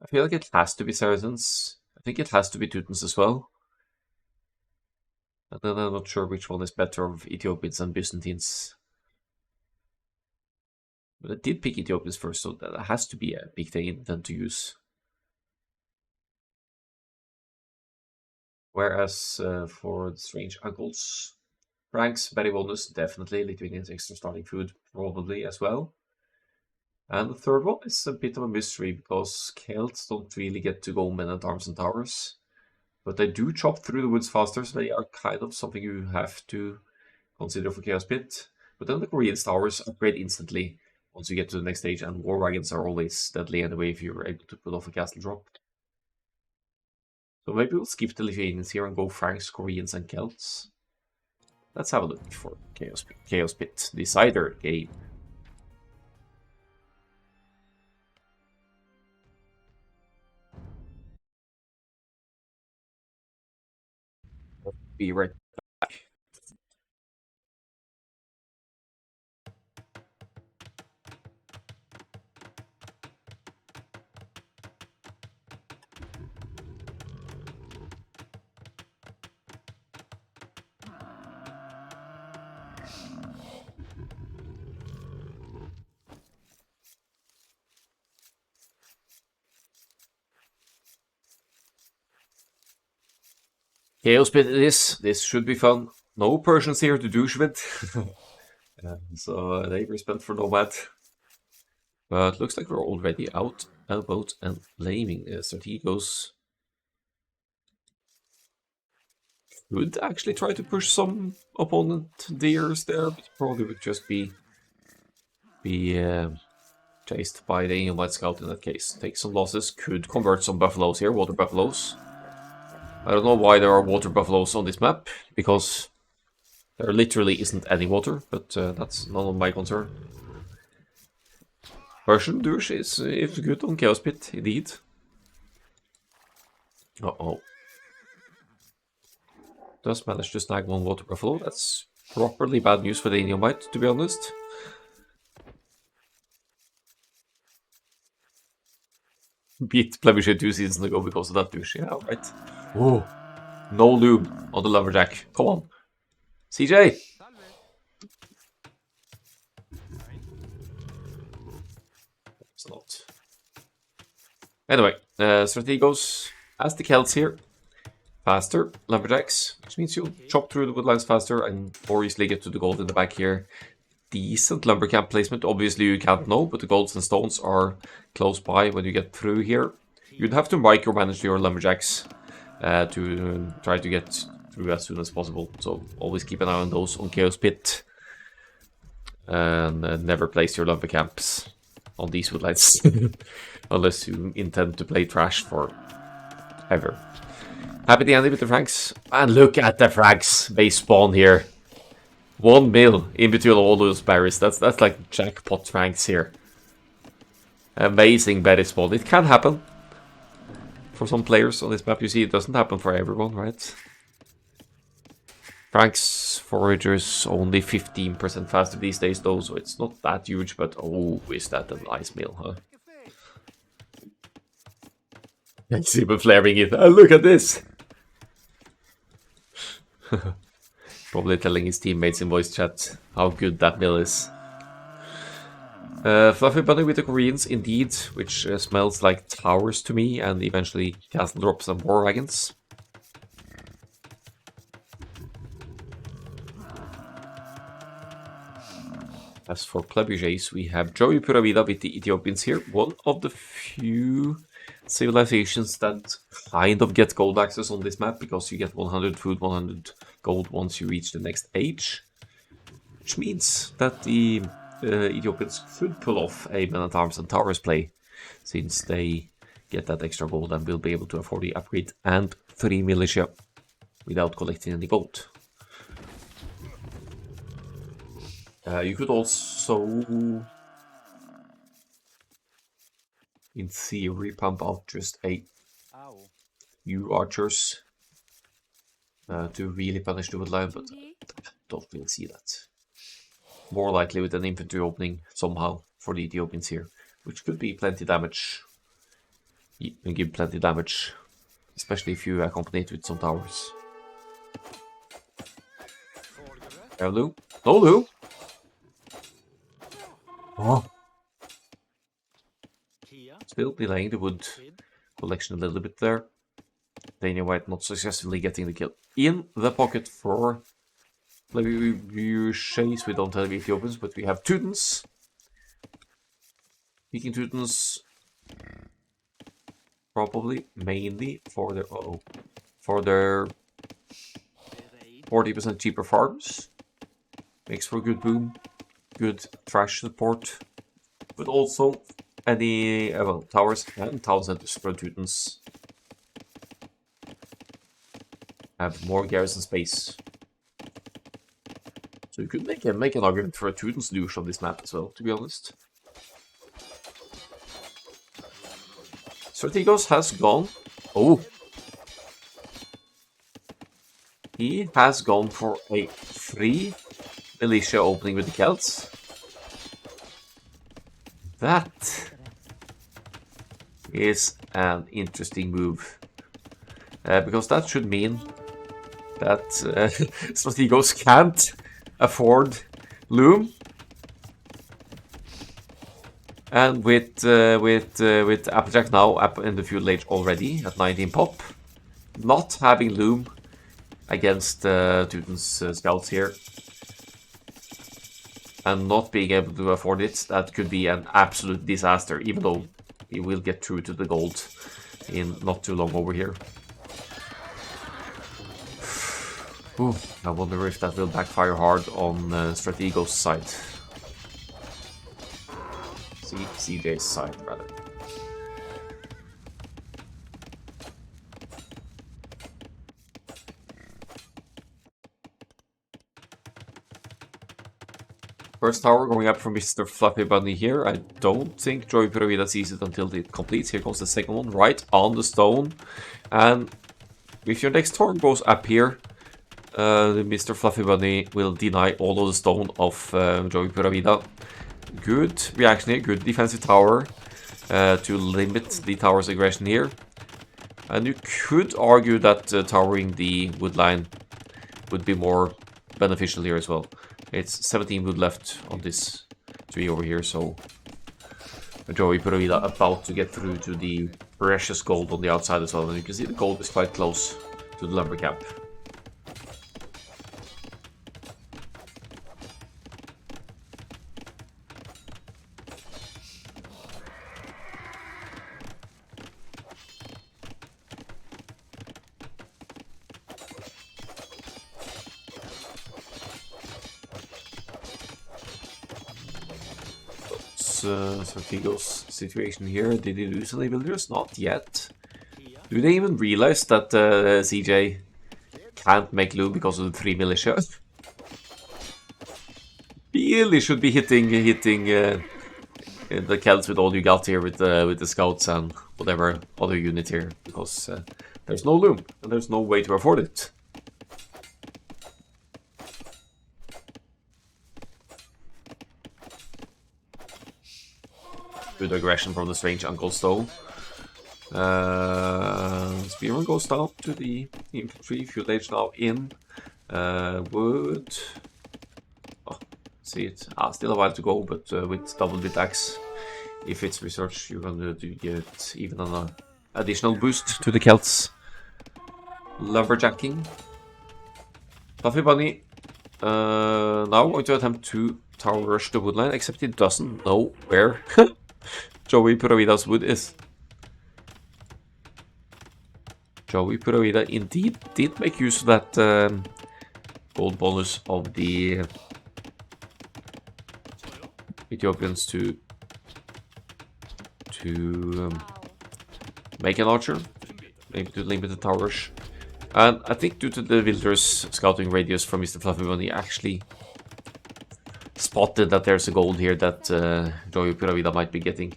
I feel like it has to be Saracens. I think it has to be Teutons as well. And then I'm not sure which one is better of Ethiopians and Byzantines. But I did pick Ethiopians first, so that has to be a big thing then to use. Whereas for the strange uncles, Franks, berry bonus, definitely. Lithuanians extra starting food, probably as well. And the third one is a bit of a mystery, because Celts don't really get to go men at arms and towers. But they do chop through the woods faster, so they are kind of something you have to consider for Chaos Pit. But then the Korean towers upgrade instantly once you get to the next stage, and war wagons are always deadly anyway if you're able to pull off a castle drop. So maybe we'll skip the Lithuanians here and go Franks, Koreans, and Celts. Let's have a look for Chaos Pit Decider game. Be right back. Chaos Pit it is. This should be fun. No Persians here to douche with. So they were spent for Nomad. But looks like we're already out, about, and blaming Strategos. Could actually try to push some opponent deers there, but probably would just be chased by the White Scout in that case. Take some losses, could convert some buffaloes here, water buffaloes. I don't know why there are water buffaloes on this map, because there literally isn't any water, but that's none of my concern. Persian douche is good on Chaos Pit, indeed. Uh-oh. Does manage to snag one water buffalo. That's properly bad news for the Inuite, to be honest. Beat Plebuchet 2 seasons ago because of that douche. Yeah, right. Oh, no lube on the lumberjack. Come on. CJ! It's not. Anyway, Strategos as the Celts here. Faster, lumberjacks, which means you'll chop through the woodlines faster and more easily get to the gold in the back here. Decent lumber camp placement. Obviously you can't know, but the golds and stones are close by when you get through here. You'd have to micromanage your lumberjacks to try to get through as soon as possible. So always keep an eye on those on Chaos Pit. And never place your lumber camps. on these woodlights. Unless you intend to play trash for ever. Happy the Andy with the Franks. And look at the Franks base spawn here. 1 mil in between all those berries. That's like jackpot Franks here. Amazing berry spawn. It can happen for some players on this map. You see, it doesn't happen for everyone, right? Franks foragers only 15% faster these days though, so it's not that huge, but oh, is that a nice meal, huh? I see him flaring it. Oh, look at this! Probably telling his teammates in voice chat how good that meal is. Fluffy Bunny with the Koreans, indeed, which smells like towers to me, and eventually castle drops and war wagons. As for Plebuchets, we have Joey Pura Vida with the Ethiopians here. One of the few civilizations that kind of get gold access on this map, because you get 100 food, 100 gold once you reach the next age. Which means that the Ethiopians could pull off a Men at Arms and Towers play, since they get that extra gold and will be able to afford the upgrade and 3 militia without collecting any gold. You could also, in theory, pump out just a few archers to really punish the woodline, but don't really see that. More likely with an infantry opening somehow for the Ethiopians here, which could be plenty damage. And give plenty damage, especially if you accompany it with some towers. Hello? No, Lou! Oh. Still delaying the wood collection a little bit there. Daniel White not successfully getting the kill. In the pocket for Plebuchets, we don't have Ethiopians, but we have Teutons. Speaking Teutons, probably mainly for their 40% cheaper farms. Makes for good boom, good trash support, but also any towers and town centers for Teutons have more garrison space. So you could make an argument for a Teutons douche on this map as well, to be honest. Strategos has gone. Oh! He has gone for a free militia opening with the Celts. That is an interesting move. Because that should mean that Strategos can't afford Loom. And with Applejack now up in the feudal age already at 19 pop, not having Loom against Teuton's scouts here, and not being able to afford it, that could be an absolute disaster, even though he will get through to the gold in not too long over here. Ooh, I wonder if that will backfire hard on Strategos' side. CJ's side, rather. First tower going up from Mr. Fluffy Bunny here. I don't think Joey Piravida sees it until it completes. Here comes the second one, right on the stone. And if your next turn goes up here, Mr. Fluffy Bunny will deny all of the stone of Joey Piravida. Good reaction here, good defensive tower to limit the tower's aggression here. And you could argue that towering the wood line would be more beneficial here as well. It's 17 wood left on this tree over here, so Joey Piravida about to get through to the precious gold on the outside as well. And you can see the gold is quite close to the lumber camp. Sortigo's situation here. Did he lose any villagers? Not yet. Do they even realize that CJ can't make loot because of the 3 militia? Really should be hitting the Celts with all you got here with the scouts and whatever other unit here, because there's no loom and there's no way to afford it. Good aggression from the strange uncles though. Spearman goes down to the infantry. Field age now in. Wood. Oh, see it. Still a while to go, but with double bit axe, if it's research, you're going to get even an additional boost to the Celts. Lumberjacking. Fluffy Bunny. Now going to attempt to tower rush the woodline, except it doesn't know where Joey Puravida's wood is. Joey Puravida indeed did make use of that gold bonus of the Ethiopians to make an archer, maybe to limit the tower rush. And I think due to the villagers scouting radius from Mr. Fluffy Bunny, actually spotted that there's a gold here that Joey Puravida might be getting.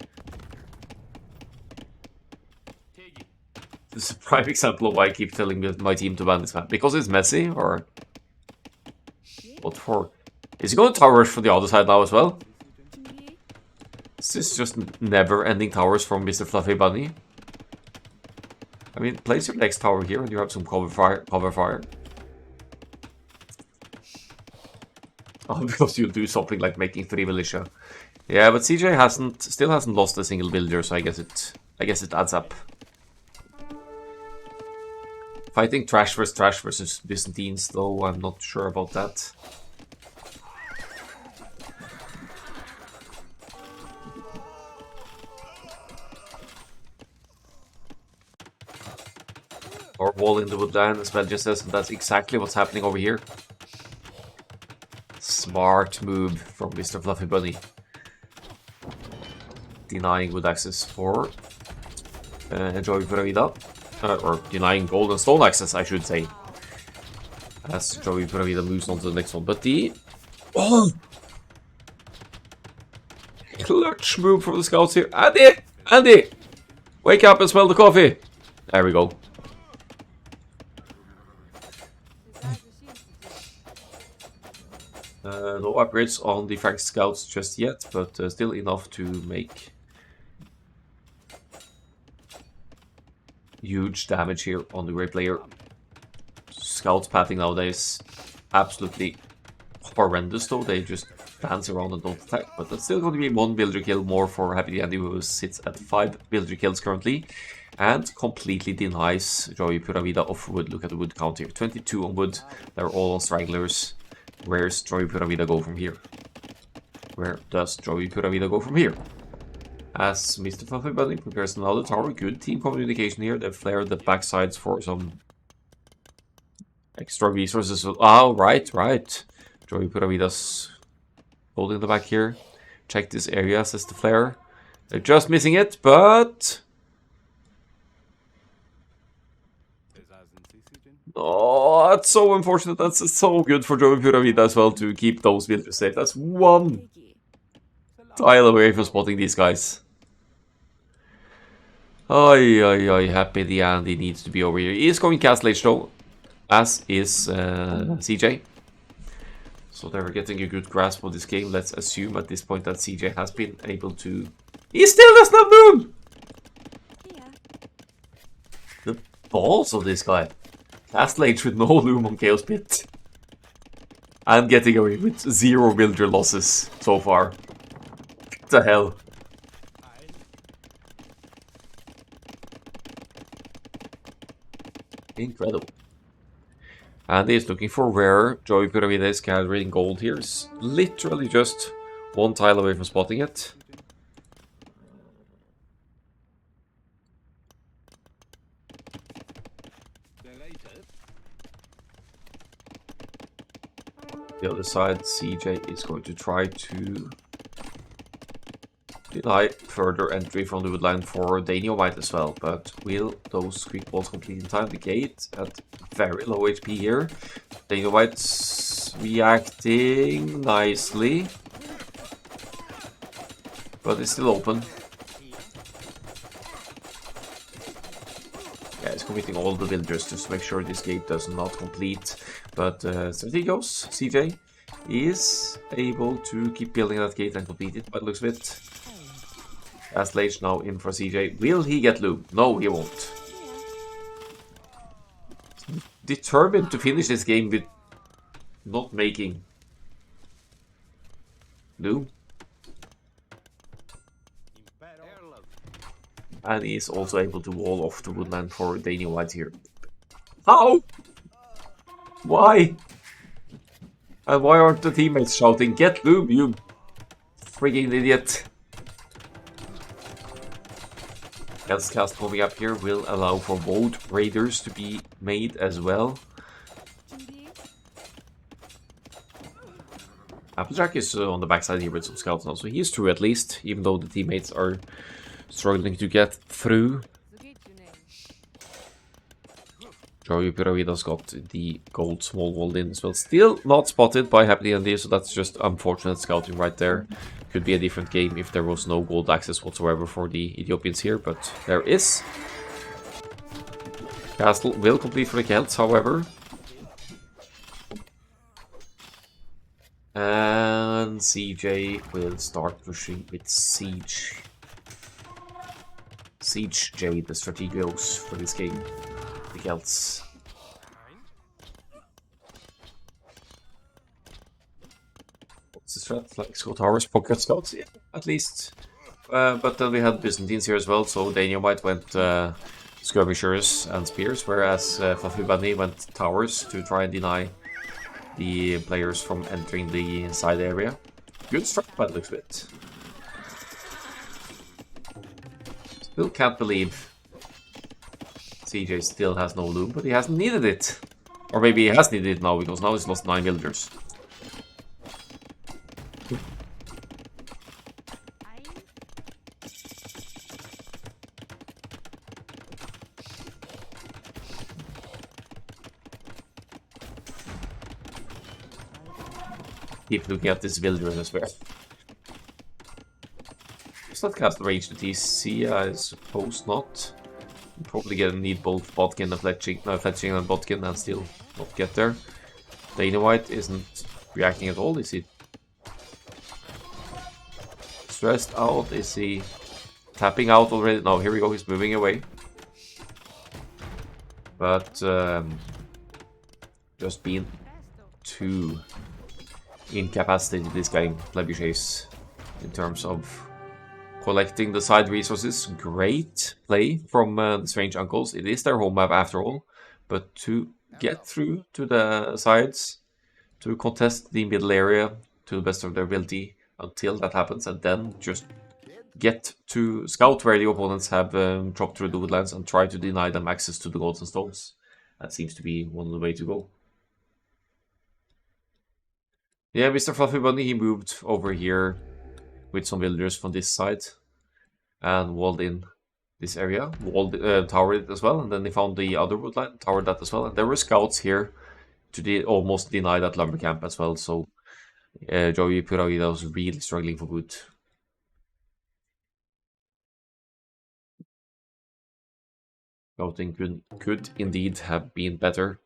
This is a prime example of why I keep telling my team to ban this map. Because it's messy, or what for? Is he going to tower rush for the other side now as well? Is this just never-ending towers from Mr. Fluffy Bunny? I mean, place your next tower here and you have some cover fire. Oh, because you'll do something like making 3 militia. Yeah, but CJ still hasn't lost a single villager, so I guess it adds up. Fighting trash versus Byzantines, though, I'm not sure about that. Or wall in the woodland, as Belgian says, and that's exactly what's happening over here. Smart move from Mr. Fluffy Bunny. Denying wood access for Joey Puravida. Or denying gold and stone access, I should say. As Joey Puravida moves on to the next one. But the... Oh! Clutch move from the scouts here. Andy! Andy! Wake up and smell the coffee! There we go. No upgrades on the Frank scouts just yet, but still enough to make huge damage here on the great player. Scouts pathing nowadays absolutely horrendous though. They just dance around and don't attack, but that's still going to be 1 villager kill more for Happy Andy, who sits at 5 villager kills currently and completely denies Joey Puravida of wood. Look at the wood count here, 22 on wood. They're all on stragglers. Where's Joey Puravida go from here? Where does Joey Puravida go from here? As Mr. Fluffy Bunny prepares another tower. Good team communication here. They've flared the backsides for some extra resources. Oh, right. Joey Puravida's holding the back here. Check this area, says the flare. They're just missing it, but... Oh, that's so unfortunate. That's so good for Joey Puravida as well to keep those villagers safe. That's 1 tile away from spotting these guys. Happy the Andy needs to be over here. He is going Castle Age though, as is CJ. So they're getting a good grasp of this game. Let's assume at this point that CJ has been able to... He still doesn't have loom! The balls of this guy. Castle Age with no loom on Chaos Pit. And getting away with 0 villager losses so far. What the hell? Incredible. And he's looking for where Joey Puravida is gathering gold here. It's literally just 1 tile away from spotting it. The other side, CJ is going to try to deny further entry from the woodline for Daniel White as well, but will those quick balls complete in time? The gate at very low HP here. Daniel White's reacting nicely, but it's still open. Yeah, he's committing all the villagers just to make sure this gate does not complete. But Strategos, CJ, is able to keep building that gate and complete it by the looks of it. As Lage now in for CJ. Will he get loom? No, he won't. Determined to finish this game with not making loom. And he's also able to wall off the woodland for Daniel White here. How? Why? And why aren't the teammates shouting, "Get loom, you frigging idiot"? Cast coming up here will allow for both raiders to be made as well. Applejack is on the backside here with some scouts now, so he is through at least, even though the teammates are struggling to get through. Joey Piravida's got the gold small walled in as well. Still not spotted by Happy ND, so that's just unfortunate scouting right there. Could be a different game if there was no gold access whatsoever for the Ethiopians here, but there is. Castle will complete for the Celts, however. And CJ will start pushing with Siege. Siege J, the strategos for this game. The Celts. What's the strat? Like Scout Towers, Pocket Scouts? Yeah, at least. But then we had Byzantines here as well, so Daniel White went Skirmishers and Spears, whereas Fluffy Bunny went Towers to try and deny the players from entering the side area. Good strat by the looks of it. Still can't believe CJ still has no loom, but he hasn't needed it. Or maybe he has needed it now, because now he's lost 9 villagers. Keep looking at this villager as well. Does that cast range to TC? I suppose not. Probably gonna need both Botkin and Fletching and Botkin and still not get there. Dana White isn't reacting at all, is he? Stressed out? Is he tapping out already? No, here we go, he's moving away. But just being too incapacitated this game, Plebuchets, in terms of collecting the side resources. Great play from the Strange Uncles. It is their home map after all, but to get through to the sides, to contest the middle area to the best of their ability until that happens, and then just get to scout where the opponents have dropped through the woodlands and try to deny them access to the golds and stones. That seems to be one of the way to go. Yeah, Mr. Fluffy Bunny, he moved over here with some villagers from this side and walled in this area, towered it as well, and then they found the other woodline, towered that as well, and there were scouts here to almost deny that lumber camp as well, so Joey Puragida was really struggling for wood. Scouting could indeed have been better.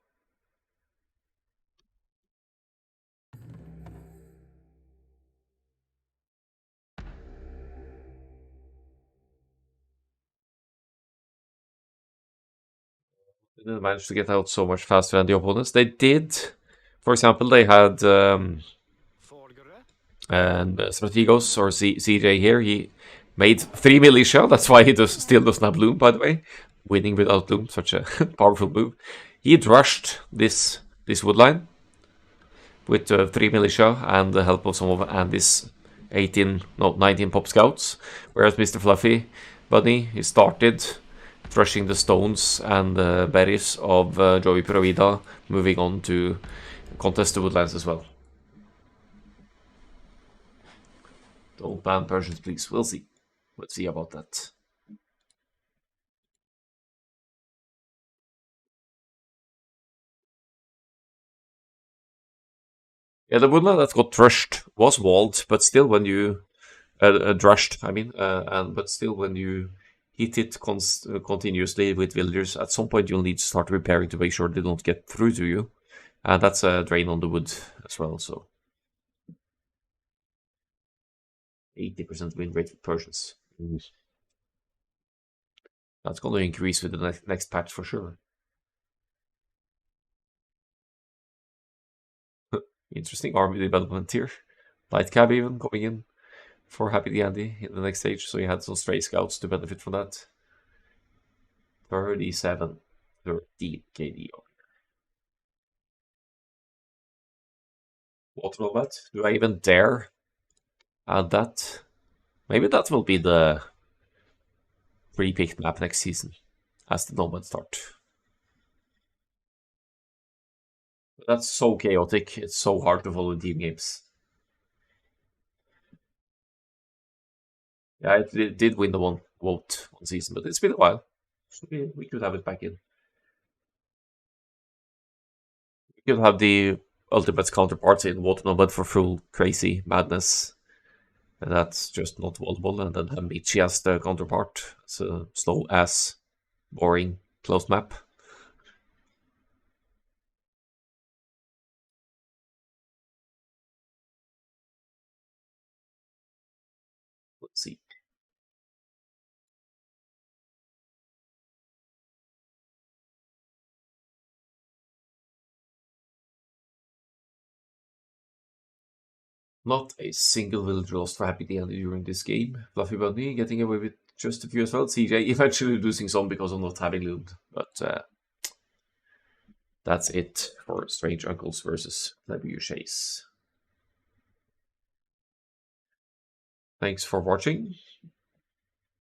They didn't manage to get out so much faster than the opponents. They did, for example, they had Strategos or CJ here. He made 3 militia. That's why he still doesn't have loom, by the way. Winning without loom, such a powerful move. He rushed this woodline with 3 militia and the help of some of Andy's 19 pop scouts. Whereas Mr. Fluffy Bunny, he started threshing the stones and the berries of Joey Provida, moving on to contest the woodlands as well. Don't ban Persians, please. We'll see. Let's see about that. Yeah, the woodland that got trashed was walled, but still when you drushed, I mean, and but still when you hit it continuously with villagers, at some point you'll need to start repairing to make sure they don't get through to you, and that's a drain on the wood as well. So 80% win rate with Persians. That's going to increase with the next patch for sure. Interesting army development here. Light cab even coming in for Happy the Andy in the next stage, so you had some stray scouts to benefit from that. 37, 13 KD. What will that? Do I even dare add that? Maybe that will be the pre-picked map next season as the Nomad start. That's so chaotic. It's so hard to follow team games. Yeah, it did win the one vote one season, but it's been a while. So we could have it back in. We could have the Ultimate's counterparts in Water Nomad for full crazy madness. And that's just not valuable. And then have Michi as the counterpart. It's a slow ass, boring, closed map. Let's see. Not a single villager lost for Happy Dandy during this game. Fluffy Bunny getting away with just a few as well. CJ eventually losing some because of not having loot. But that's it for Strange Uncles versus Plebuchets. Thanks for watching.